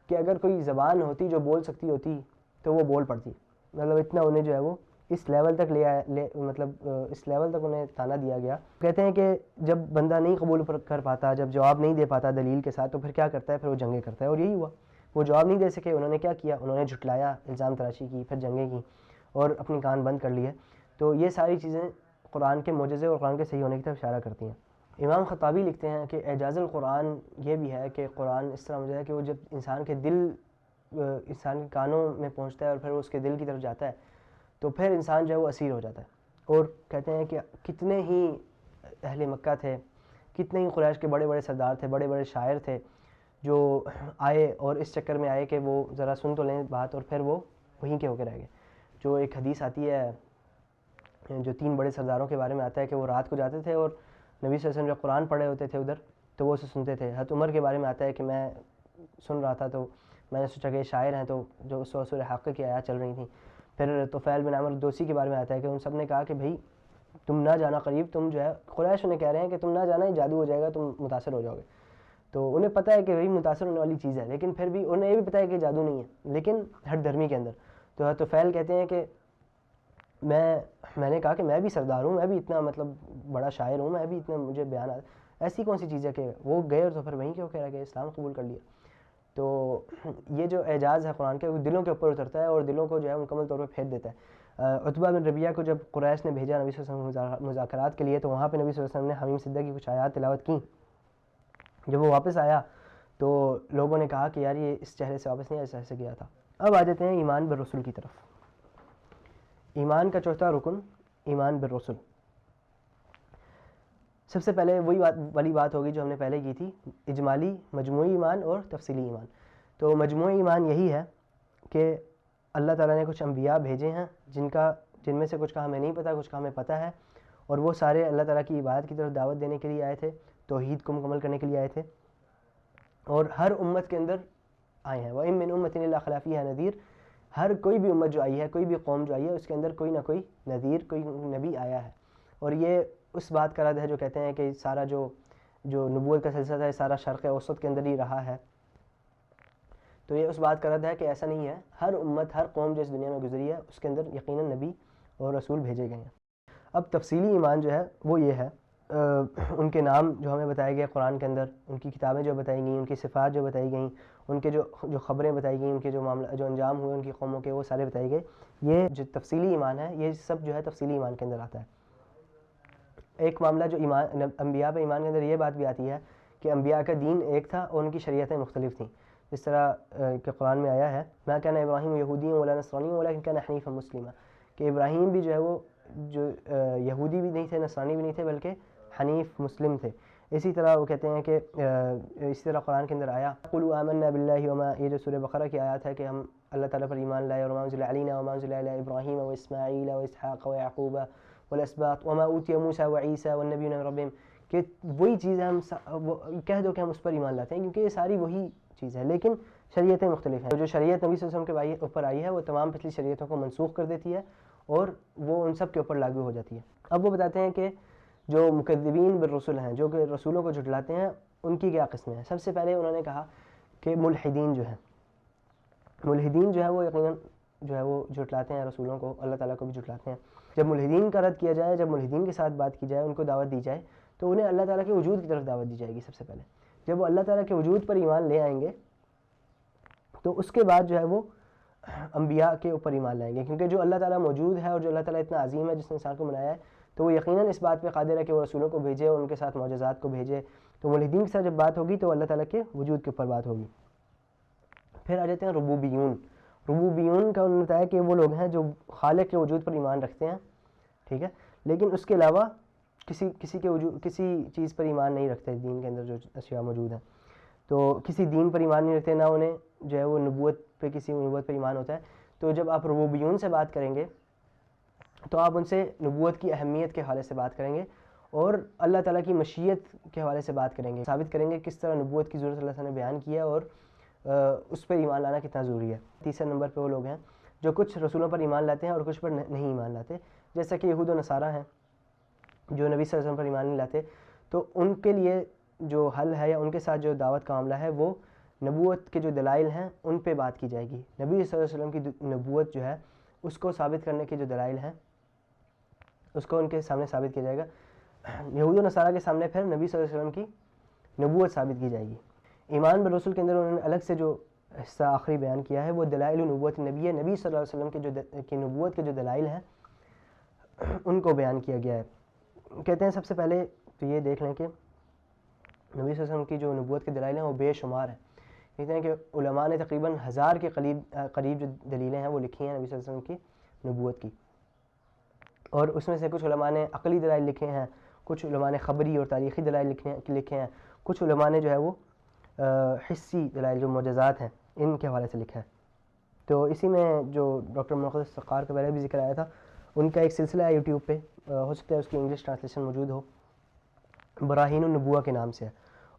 کہ اگر کوئی زبان ہوتی جو بول سکتی ہوتی تو وہ بول پڑتی، مطلب اتنا انہیں جو ہے وہ اس لیول تک مطلب اس لیول تک انہیں تانا دیا گیا۔ کہتے ہیں کہ جب بندہ نہیں قبول کر پاتا، جب جواب نہیں دے پاتا دلیل کے ساتھ، تو پھر کیا کرتا ہے؟ پھر وہ جنگیں کرتا ہے، اور یہی ہوا۔ وہ جواب نہیں دے سکے، انہوں نے کیا کیا؟ انہوں نے جھٹلایا، الزام تراشی کی، پھر جنگیں کی اور اپنی کان بند کر لیے۔ تو یہ ساری چیزیں قرآن کے معجزے اور قرآن کے صحیح ہونے کی طرف اشارہ کرتی ہیں۔ امام خطابی لکھتے ہیں کہ اعجاز القرآن یہ بھی ہے کہ قرآن اس طرح مجھے ہے کہ وہ جب انسان کے انسان کے کانوں میں پہنچتا ہے اور پھر وہ اس کے دل کی طرف جاتا ہے تو پھر انسان جو ہے وہ اسیر ہو جاتا ہے۔ اور کہتے ہیں کہ کتنے ہی اہل مکہ تھے، کتنے ہی قریش کے بڑے بڑے سردار تھے، بڑے بڑے شاعر تھے جو آئے اور اس چکر میں آئے کہ وہ ذرا سن تو لیں بات، اور پھر وہ وہیں کے ہو کے رہ گئے۔ جو ایک حدیث آتی ہے جو 3 بڑے سرداروں کے بارے میں آتا ہے کہ وہ رات کو جاتے تھے اور نبی صلی اللہ علیہ وسلم جب قرآن پڑھے ہوتے تھے ادھر تو وہ اسے سنتے تھے۔ حضرت عمر کے بارے میں آتا ہے کہ میں سن رہا تھا تو میں نے سوچا کہ یہ شاعر ہیں، تو جو سورہ حاقہ کی آیات چل رہی تھیں۔ پھر طفیل بن عامر دوسی کے بارے میں آتا ہے کہ ان سب نے کہا کہ بھائی تم نہ جانا قریب، تم جو ہے قریش انہیں کہہ رہے ہیں کہ تم نہ جانا، یہ جادو ہو جائے گا، تم متاثر ہو جاؤ گے۔ تو انہیں پتہ ہے کہ بھائی متاثر ہونے والی چیز ہے، لیکن پھر بھی انہیں یہ بھی پتہ ہے کہ جادو نہیں ہے، لیکن ہر دھرمی کے اندر۔ تو طفیل کہتے ہیں کہ میں نے کہا کہ میں بھی سردار ہوں، میں بھی اتنا مطلب بڑا شاعر ہوں، میں بھی اتنا مجھے بیان ایسی کون سی چیز ہے کہ وہ گئے اور تو پھر وہیں کے وہ کہہ رہا کہ اسلام قبول کر لیا۔ تو یہ جو اعجاز ہے قرآن کے وہ دلوں کے اوپر اترتا ہے اور دلوں کو جو ہے مکمل طور پہ پھیر دیتا ہے۔ عتبہ بن ربیعہ کو جب قریش نے بھیجا نبی صلی اللہ علیہ وسلم مذاکرات کے لیے، تو وہاں پہ نبی صلی اللہ علیہ وسلم نے حمیم سدہ کی کچھ آیات تلاوت کی۔ جب وہ واپس آیا تو لوگوں نے کہا کہ یار یہ اس چہرے سے واپس نہیں آیا، اس چہرے سے گیا تھا۔ اب آ جاتے ہیں ایمان بالرسل کی طرف۔ ایمان کا چوتھا رکن ایمان بالرسل۔ سب سے پہلے وہی والی بات ہوگی جو ہم نے پہلے کی تھی، اجمالی مجموعی ایمان اور تفصیلی ایمان۔ تو مجموعی ایمان یہی ہے کہ اللہ تعالیٰ نے کچھ انبیاء بھیجے ہیں جن میں سے کچھ کا ہمیں نہیں پتہ، کچھ کا ہمیں پتہ ہے، اور وہ سارے اللہ تعالیٰ کی عبادت کی طرف دعوت دینے کے لیے آئے تھے، توحید کو مکمل کرنے کے لیے آئے تھے، اور ہر امت کے اندر آئے ہیں۔ وَإِن مِّنْ أُمَّةٍ إِلَّا خَلَا فِيهَا نَذِيرٌ۔ ہر کوئی بھی امت جو آئی ہے، کوئی بھی قوم جو آئی ہے، اس کے اندر کوئی نہ کوئی نذیر، کوئی نبی آیا ہے۔ اور یہ اس بات کا رد ہے جو کہتے ہیں کہ سارا جو نبوت کا سلسلہ ہے سارا شرق اوسط کے اندر ہی رہا ہے۔ تو یہ اس بات کا رد ہے کہ ایسا نہیں ہے، ہر امت، ہر قوم جو اس دنیا میں گزری ہے اس کے اندر یقیناً نبی اور رسول بھیجے گئے ہیں۔ اب تفصیلی ایمان جو ہے وہ یہ ہے، ان کے نام جو ہمیں بتائے گئے قرآن کے اندر، ان کی کتابیں جو بتائی گئیں، ان کی صفات جو بتائی گئیں، ان کے جو خبریں بتائی گئیں، ان کے جو معاملہ جو انجام ہوئے ان کی قوموں کے، وہ سارے بتائے گئے۔ یہ جو تفصیلی ایمان ہے یہ سب جو ہے تفصیلی ایمان کے اندر آتا ہے۔ ایک معاملہ جو انبیاء پہ ایمان کے اندر یہ بات بھی آتی ہے کہ انبیاء کا دین ایک تھا اور ان کی شریعتیں مختلف تھیں، جس طرح کہ قرآن میں آیا ہے ما کان ابراہیم یہودی ولا نصرانی ولکن کان حنیفا مسلما، کہ ابراہیم بھی جو ہے وہ جو یہودی بھی نہیں تھے، نصرانی بھی نہیں تھے، بلکہ حنیف مسلم تھے۔ اسی طرح وہ کہتے ہیں کہ اسی طرح قرآن کے اندر آیا قولوا آمنا باللہ وما، یہ جو سورہ بقرہ کی آیات ہے کہ ہم اللہ تعالیٰ پر ایمان لائے، وما انزل علینا وما انزل الی ابراہیم واسماعیل واسحاق ویعقوب والاسباط وما اوتی موسیٰ وعیسیٰ والنبیون من ربہم، کہ وہی چیز ہے، ہم کہہ دو کہ ہم اس پر ایمان لاتے ہیں کیونکہ یہ ساری وہی چیز ہے، لیکن شریعتیں مختلف ہیں۔ جو شریعت نبی صلی اللہ علیہ وسلم کے اوپر آئی ہے وہ تمام پچھلی شریعتوں کو منسوخ کر دیتی ہے اور وہ ان سب کے اوپر لاگو ہو جاتی ہے۔ اب وہ بتاتے ہیں کہ جو مکذبین بالرسل ہیں، جو کہ رسولوں کو جھٹلاتے ہیں، ان کی کیا قسمیں ہیں۔ سب سے پہلے انہوں نے کہا کہ ملحدین جو ہیں، ملحدین جو ہے وہ یقیناً جو ہے وہ جھٹلاتے ہیں رسولوں کو، اللہ تعالیٰ کو بھی جھٹلاتے ہیں۔ جب ملحدین کا رد کیا جائے، جب ملحدین کے ساتھ بات کی جائے، ان کو دعوت دی جائے، تو انہیں اللہ تعالیٰ کے وجود کی طرف دعوت دی جائے گی سب سے پہلے۔ جب وہ اللہ تعالیٰ کے وجود پر ایمان لے آئیں گے تو اس کے بعد جو ہے وہ انبیاء کے اوپر ایمان لائیں گے، کیونکہ جو اللہ تعالیٰ موجود ہے اور جو اللہ تعالیٰ اتنا عظیم ہے جس نے انسان کو بنایا ہے، تو وہ یقیناً اس بات پہ قادر ہے کہ وہ رسولوں کو بھیجے اور ان کے ساتھ معجزات کو بھیجے۔ تو ملحدین کے ساتھ جب بات ہوگی تو اللہ تعالیٰ کے وجود کے اوپر بات ہوگی۔ پھر آ جاتے ہیں ربوبیون۔ ربوبیون کا انہوں نے بتایا کہ وہ لوگ ہیں جو خالق کے وجود پر ایمان رکھتے ہیں، ٹھیک ہے، لیکن اس کے علاوہ کسی چیز پر ایمان نہیں رکھتے دین کے اندر جو اشیاء موجود ہیں۔ تو کسی دین پر ایمان نہیں رکھتے، نہ انہیں جو ہے وہ نبوت پہ کسی نبوت پہ ایمان ہوتا ہے۔ تو جب آپ ربوبیون سے بات کریں گے تو آپ ان سے نبوت کی اہمیت کے حوالے سے بات کریں گے اور اللہ تعالیٰ کی مشیت کے حوالے سے بات کریں گے، ثابت کریں گے کس طرح نبوت کی ضرورت اللہ تعالیٰ نے بیان کیا اور اس پر ایمان لانا کتنا ضروری ہے۔ تیسرے نمبر پہ وہ لوگ ہیں جو کچھ رسولوں پر ایمان لاتے ہیں اور کچھ پر نہیں ایمان لاتے، جیسا کہ یہود و نصارہ ہیں جو نبی صلی اللہ علیہ وسلم پر ایمان نہیں لاتے، تو ان کے لیے جو حل ہے یا ان کے ساتھ جو دعوت کا معاملہ ہے وہ نبوت کے جو دلائل ہیں ان پہ بات کی جائے گی۔ نبی صلی اللہ علیہ وسلم کی نبوت جو ہے اس کو ثابت کرنے کے جو دلائل ہیں اس کو ان کے سامنے ثابت کیا جائے گا۔ یہود و نصارہ کے سامنے پھر نبی صلی اللہ علیہ وسلم کی نبوت ثابت کی جائے گی۔ ایمان بالرسول کے اندر انہوں نے الگ سے جو حصہ آخری بیان کیا ہے وہ دلائل نبوت نبی ہے، نبی صلی اللہ علیہ وسلم کی نبوت کے جو دلائل ہیں ان کو بیان کیا گیا ہے۔ کہتے ہیں سب سے پہلے تو یہ دیکھ لیں کہ نبی صلی اللہ علیہ وسلم کی جو نبوت کے دلائل ہیں وہ بے شمار ہیں۔ کہتے ہیں کہ علماء نے تقریباً 1000 کے قریب جو دلیلیں ہیں وہ لکھی ہیں نبی صلی اللہ علیہ وسلم کی نبوت کی، اور اس میں سے کچھ علماء نے عقلی دلائل لکھے ہیں، کچھ علماء نے خبری اور تاریخی دلائل لکھے ہیں، کچھ علماء نے جو ہے وہ حسی دلائل جو معجزات ہیں ان کے حوالے سے لکھا ہے۔ تو اسی میں جو ڈاکٹر مقدس سقار کا پہلے بھی ذکر آیا تھا، ان کا ایک سلسلہ ہے یوٹیوب پہ، ہو سکتا ہے اس کی انگلش ٹرانسلیشن موجود ہو، براہین النبوہ کے نام سے ہے،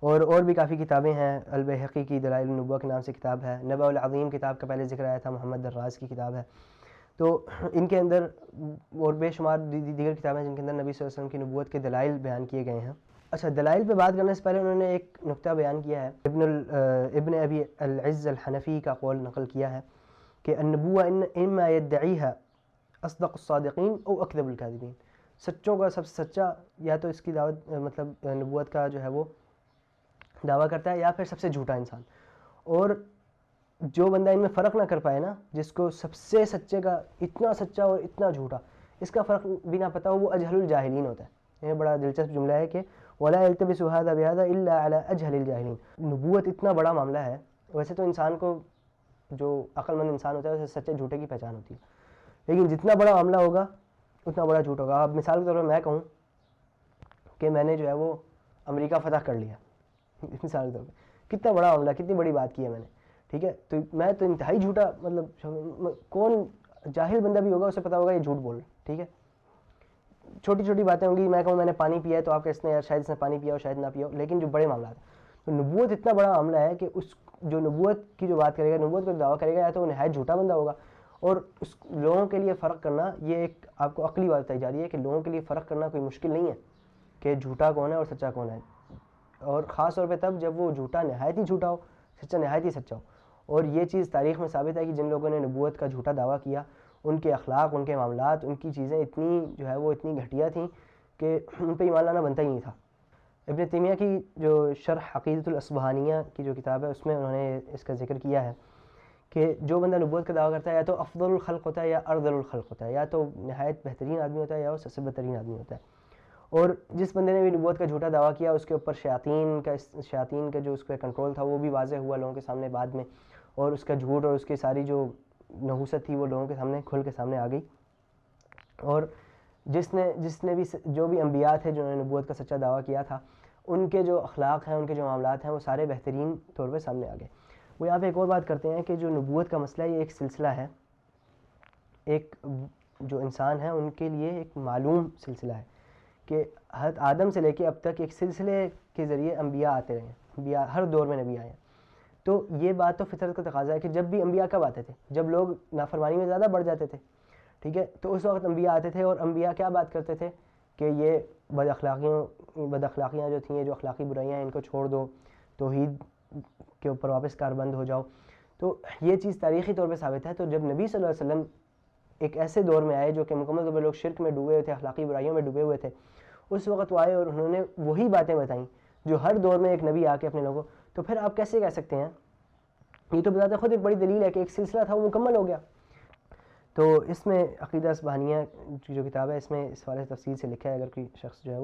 اور بھی کافی کتابیں ہیں۔ البیہقی کی دلائل النبوہ کے نام سے کتاب ہے، نبأ العظیم کتاب کا پہلے ذکر آیا تھا، محمد دراز کی کتاب ہے۔ تو ان کے اندر اور بے شمار دیگر کتابیں ہیں جن کے اندر نبی صلی اللہ علیہ وسلم کی نبوت کے دلائل بیان کیے گئے ہیں۔ اچھا، دلائل پہ بات کرنے سے پہلے انہوں نے ایک نقطہ بیان کیا ہے، ابن ابی العز الحنفی کا قول نقل کیا ہے کہ النبوہ اما یدعیہا اصدق الصادقین او اکذب الکاذبین، سچوں کا سب سے سچا یا تو اس کی دعوت مطلب نبوت کا جو ہے وہ دعویٰ کرتا ہے یا پھر سب سے جھوٹا انسان۔ اور جو بندہ ان میں فرق نہ کر پائے نا، جس کو سب سے سچے کا اتنا سچا اور اتنا جھوٹا اس کا فرق بھی نہ پتہ ہو، وہ اجہل الجاہلین ہوتا ہے۔ یہ بڑا دلچسپ جملہ ہے کہ وَلَا يَلْتَبِسُ هَذَا بِهَذَا إِلَّا عَلَىٰ أَجْهَلِ الْجَاهِلِينَ۔ نبوت اتنا بڑا معاملہ ہے، ویسے تو انسان کو جو عقل مند انسان ہوتا ہے اسے سچے جھوٹے کی پہچان ہوتی ہے، لیکن جتنا بڑا معاملہ ہوگا اتنا بڑا جھوٹ ہوگا۔ اب مثال کے طور پر میں کہوں کہ میں نے جو ہے وہ امریکہ فتح کر لیا، مثال کے طور پہ کتنا بڑا معاملہ، کتنی بڑی بات کی ہے میں نے، ٹھیک ہے، تو میں تو انتہائی جھوٹا، مطلب کون جاہل بندہ بھی ہوگا اسے پتا ہوگا یہ جھوٹ بول رہا ہے، ٹھیک ہے۔ چھوٹی چھوٹی باتیں ہوں گی، میں کہوں میں نے پانی پیا ہے تو آپ کہتے ہیں یار شاید اس نے پانی پیا ہو شاید نہ پیا ہو، لیکن جو بڑے معاملات ہیں تو نبوت اتنا بڑا معاملہ ہے کہ اس جو نبوت کی جو بات کرے گا، نبوت کو دعویٰ کرے گا، یا تو وہ نہایت جھوٹا بندہ ہوگا، اور اس لوگوں کے لیے فرق کرنا یہ ایک آپ کو عقلی بات بتائی جا رہی ہے کہ لوگوں کے لیے فرق کرنا کوئی مشکل نہیں ہے کہ جھوٹا کون ہے اور سچا کون ہے، اور خاص طور پہ تب جب وہ جھوٹا نہایت ہی جھوٹا ہو، سچا نہایت ہی سچا ہو۔ اور یہ چیز تاریخ میں ثابت ہے کہ جن لوگوں نے نبوت کا جھوٹا دعویٰ کیا ان کے اخلاق، ان کے معاملات، ان کی چیزیں اتنی جو ہے وہ اتنی گھٹیا تھیں کہ ان پہ ایمان لانا بنتا ہی نہیں تھا۔ ابن تیمیہ کی جو شرح عقیدۃ الاصبہانیہ کی جو کتاب ہے اس میں انہوں نے اس کا ذکر کیا ہے کہ جو بندہ نبوت کا دعویٰ کرتا ہے یا تو افضل الخلق ہوتا ہے یا ارذل الخلق ہوتا ہے، یا تو نہایت بہترین آدمی ہوتا ہے یا وہ سب سے بدترین آدمی ہوتا ہے۔ اور جس بندے نے بھی نبوت کا جھوٹا دعویٰ کیا اس کے اوپر شیاطین کا جو اس کا کنٹرول تھا وہ بھی واضح ہوا لوگوں کے سامنے بعد میں، اور اس کا جھوٹ اور اس کی ساری جو نحوست تھی وہ لوگوں کے سامنے کھل کے سامنے آ گئی۔ اور جس نے بھی جو بھی انبیاء تھے جنہوں نے نبوت کا سچا دعویٰ کیا تھا، ان کے جو اخلاق ہیں، ان کے جو معاملات ہیں وہ سارے بہترین طور پہ سامنے آ گئے۔ وہ یہاں پہ ایک اور بات کرتے ہیں کہ جو نبوت کا مسئلہ یہ ایک سلسلہ ہے، ایک جو انسان ہے ان کے لیے ایک معلوم سلسلہ ہے کہ حضرت آدم سے لے کے اب تک ایک سلسلے کے ذریعے انبیاء آتے رہے ہیں، انبیاء ہر دور میں نبی آئے ہیں۔ تو یہ بات تو فطرت کا تقاضا ہے کہ جب بھی انبیاء کب آتے تھے؟ جب لوگ نافرمانی میں زیادہ بڑھ جاتے تھے، ٹھیک ہے، تو اس وقت انبیاء آتے تھے، اور انبیاء کیا بات کرتے تھے کہ یہ بد اخلاقیاں جو تھیں، جو اخلاقی برائیاں ہیں ان کو چھوڑ دو، توحید کے اوپر واپس کاربند ہو جاؤ۔ تو یہ چیز تاریخی طور پہ ثابت ہے۔ تو جب نبی صلی اللہ علیہ وسلم ایک ایسے دور میں آئے جو کہ مکمل طور پہ لوگ شرک میں ڈوبے ہوئے تھے، اخلاقی برائیوں میں ڈوبے ہوئے تھے، اس وقت وہ آئے اور انہوں نے وہی باتیں بتائیں جو ہر دور میں ایک نبی آ کے اپنے لوگوں، تو پھر آپ کیسے کہہ سکتے ہیں، یہ تو بتاتے خود ایک بڑی دلیل ہے کہ ایک سلسلہ تھا وہ مکمل ہو گیا۔ تو اس میں عقیدہ اصبہانیہ کی جو کتاب ہے اس میں اس والے تفصیل سے لکھا ہے، اگر کوئی شخص جو ہے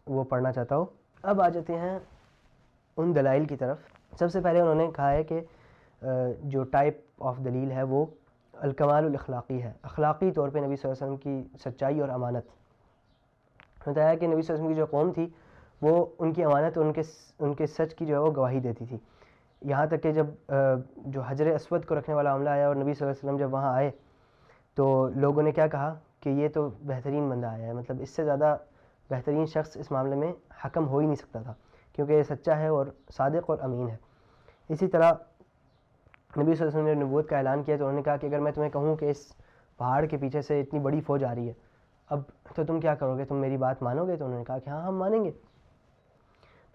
وہ پڑھنا چاہتا ہو۔ اب آ جاتے ہیں ان دلائل کی طرف۔ سب سے پہلے انہوں نے کہا ہے کہ جو ٹائپ آف دلیل ہے وہ الکمال الاخلاقی ہے، اخلاقی طور پہ نبی صلی اللہ علیہ وسلم کی سچائی اور امانت۔ بتایا کہ نبی صلی اللہ علیہ وسلم کی جو قوم تھی وہ ان کی امانت اور ان کے سچ کی جو ہے وہ گواہی دیتی تھی، یہاں تک کہ جب جو حجر اسود کو رکھنے والا معاملہ آیا اور نبی صلی اللہ علیہ وسلم جب وہاں آئے تو لوگوں نے کیا کہا کہ یہ تو بہترین بندہ آیا ہے، مطلب اس سے زیادہ بہترین شخص اس معاملے میں حکم ہو ہی نہیں سکتا تھا، کیونکہ یہ سچا ہے اور صادق اور امین ہے۔ اسی طرح نبی صلی اللہ علیہ وسلم نے نبوت کا اعلان کیا تو انہوں نے کہا کہ اگر میں تمہیں کہوں کہ اس پہاڑ کے پیچھے سے اتنی بڑی فوج آ رہی ہے، اب تو تم کیا کرو گے، تم میری بات مانو گے؟ تو انہوں نے کہا کہ ہاں ہم مانیں گے۔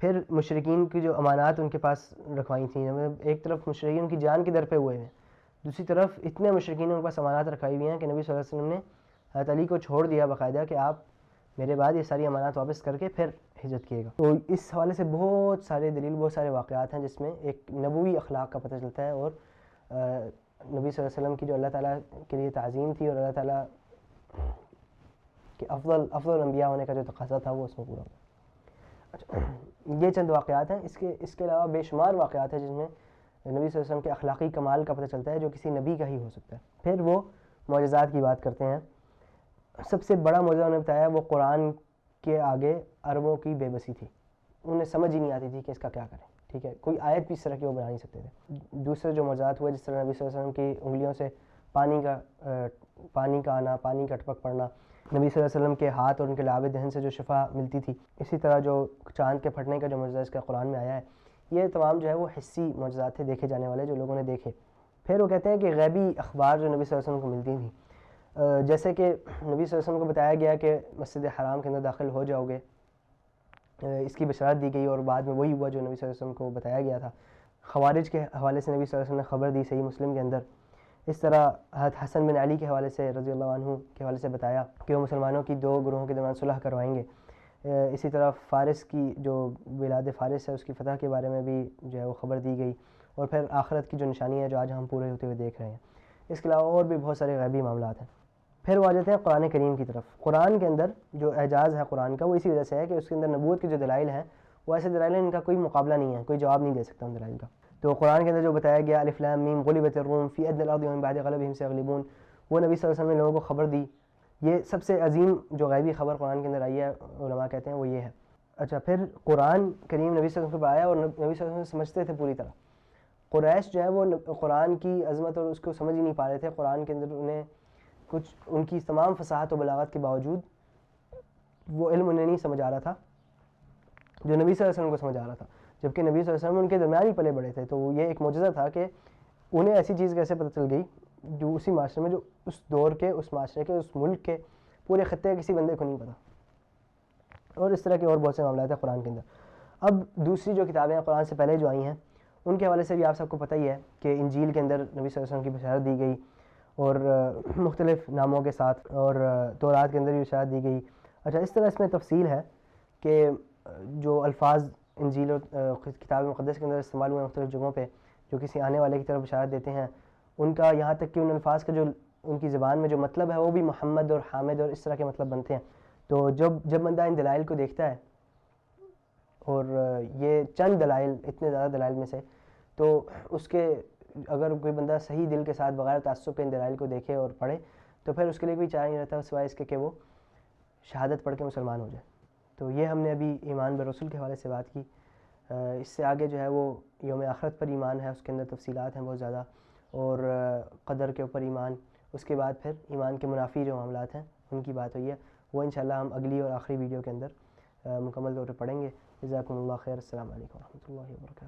پھر مشرکین کی جو امانات ان کے پاس رکھوائی تھیں، ایک طرف مشرکین ان کی جان کے در پہ ہوئے ہیں، دوسری طرف اتنے مشرکین نے ان کے پاس امانات رکھوائی ہوئی ہیں کہ نبی صلی اللہ علیہ وسلم نے حضرت علی کو چھوڑ دیا باقاعدہ کہ آپ میرے بعد یہ ساری امانات واپس کر کے پھر ہجرت کیے گا۔ تو اس حوالے سے بہت سارے دلیل، بہت سارے واقعات ہیں جس میں ایک نبوی اخلاق کا پتہ چلتا ہے، اور نبی صلی اللہ علیہ وسلم کی جو اللہ تعالیٰ کے لیے تعظیم تھی اور اللہ تعالیٰ کہ افضل الانبیاء ہونے کا جو تقاضا تھا وہ اس میں پورا ہوا۔ اچھا، یہ چند واقعات ہیں، اس کے علاوہ بے شمار واقعات ہیں جس میں نبی صلی اللہ علیہ وسلم کے اخلاقی کمال کا پتہ چلتا ہے جو کسی نبی کا ہی ہو سکتا ہے۔ پھر وہ معجزات کی بات کرتے ہیں۔ سب سے بڑا معجزہ انہوں نے بتایا وہ قرآن کے آگے عربوں کی بے بسی تھی، انہیں سمجھ ہی نہیں آتی تھی کہ اس کا کیا کریں، ٹھیک ہے، کوئی آیت بھی اس طرح کی وہ بنا نہیں سکتے تھے۔ دوسرے جو معجزات ہوئے، جس طرح نبی صلی اللہ علیہ وسلم کی انگلیوں سے پانی کا آنا، پانی کا ٹپک پڑنا، نبی صلی اللہ علیہ وسلم کے ہاتھ اور ان کے لعاب دہن سے جو شفا ملتی تھی، اسی طرح جو چاند کے پھٹنے کا جو معجزہ اس کا قرآن میں آیا ہے، یہ تمام جو ہے وہ حسی معجزات تھے، دیکھے جانے والے، جو لوگوں نے دیکھے۔ پھر وہ کہتے ہیں کہ غیبی اخبار جو نبی صلی اللہ علیہ وسلم کو ملتی تھیں، جیسے کہ نبی صلی اللہ علیہ وسلم کو بتایا گیا کہ مسجد حرام کے اندر داخل ہو جاؤ گے، اس کی بشارت دی گئی، اور بعد میں وہی ہوا جو نبی صلی اللہ علیہ وسلم کو بتایا گیا تھا۔ خوارج کے حوالے سے نبی صلی اللہ علیہ وسلم نے خبر دی صحیح مسلم کے اندر۔ اس طرح حضرت حسن بن علی کے حوالے سے رضی اللہ عنہ کے حوالے سے بتایا کہ وہ مسلمانوں کی دو گروہوں کے درمیان صلح کروائیں گے۔ اسی طرح فارس کی جو بلاد فارس ہے اس کی فتح کے بارے میں بھی جو ہے وہ خبر دی گئی، اور پھر آخرت کی جو نشانی ہے جو آج ہم پورے ہوتے ہوئے دیکھ رہے ہیں۔ اس کے علاوہ اور بھی بہت سارے غیبی معاملات ہیں۔ پھر وہ آ جاتے ہیں قرآن کریم کی طرف۔ قرآن کے اندر جو اعجاز ہے قرآن کا وہ اسی وجہ سے ہے کہ اس کے اندر نبوت کے جو دلائل ہیں وہ ایسے دلائل ہیں ان کا کوئی مقابلہ نہیں ہے، کوئی جواب نہیں دے سکتا ان دلائل کا۔ تو قرآن کے اندر جو بتایا گیا الف لام میم غلبت الروم فی ادنی الارض ومن بعد غلبہم سیغلبون، وہ نبی صلی اللہ علیہ وسلم نے لوگوں کو خبر دی۔ یہ سب سے عظیم جو غیبی خبر قرآن کے اندر آئی ہے، علماء کہتے ہیں وہ یہ ہے۔ اچھا، پھر قرآن کریم نبی صلی اللہ علیہ وسلم کو آیا اور نبی صلی اللہ علیہ وسلم سمجھتے تھے پوری طرح۔ قریش جو ہے وہ قرآن کی عظمت اور اس کو سمجھ ہی نہیں پا رہے تھے۔ قرآن کے اندر انہیں کچھ ان کی تمام فصاحت و بلاغت کے باوجود وہ علم انہیں نہیں سمجھ آ رہا تھا جو نبی صلی اللہ علیہ وسلم کو سمجھ آ رہا تھا، جبکہ نبی صلی اللہ علیہ وسلم ان کے درمیان ہی پلے بڑے تھے۔ تو یہ ایک معجزہ تھا کہ انہیں ایسی چیز کیسے پتہ چل گئی جو اسی معاشرے میں، جو اس دور کے، اس معاشرے کے، اس ملک کے، پورے خطے کے کسی بندے کو نہیں پتہ۔ اور اس طرح کے اور بہت سے معاملات ہیں قرآن کے اندر۔ اب دوسری جو کتابیں ہیں قرآن سے پہلے جو آئی ہیں ان کے حوالے سے بھی آپ سب کو پتہ ہی ہے کہ انجیل کے اندر نبی صلی اللہ علیہ وسلم کی بشارت دی گئی اور مختلف ناموں کے ساتھ، اور تورات کے اندر بھی بشارت دی گئی۔ اچھا، اس طرح اس میں تفصیل ہے کہ جو الفاظ انجیل اور کتاب مقدس کے اندر استعمال ہوئے مختلف جگہوں پہ، جو کسی آنے والے کی طرف بشارت دیتے ہیں، ان کا یہاں تک کہ ان الفاظ کا جو ان کی زبان میں جو مطلب ہے وہ بھی محمد اور حامد اور اس طرح کے مطلب بنتے ہیں۔ تو جب بندہ ان دلائل کو دیکھتا ہے، اور یہ چند دلائل، اتنے زیادہ دلائل میں سے، تو اس کے اگر کوئی بندہ صحیح دل کے ساتھ بغیر تعصب کے ان دلائل کو دیکھے اور پڑھے تو پھر اس کے لیے کوئی چارہ نہیں رہتا سوائے اس کے کہ وہ شہادت پڑھ کے مسلمان ہو جائے۔ تو یہ ہم نے ابھی ایمان برسول کے حوالے سے بات کی۔ اس سے آگے جو ہے وہ یوم آخرت پر ایمان ہے، اس کے اندر تفصیلات ہیں بہت زیادہ، اور قدر کے اوپر ایمان، اس کے بعد پھر ایمان کے منافی جو معاملات ہیں ان کی بات ہوئی ہے، وہ انشاءاللہ ہم اگلی اور آخری ویڈیو کے اندر مکمل طور پہ پڑھیں گے۔ جزاکم اللہ خیر، السلام علیکم ورحمۃ اللہ وبرکاتہ۔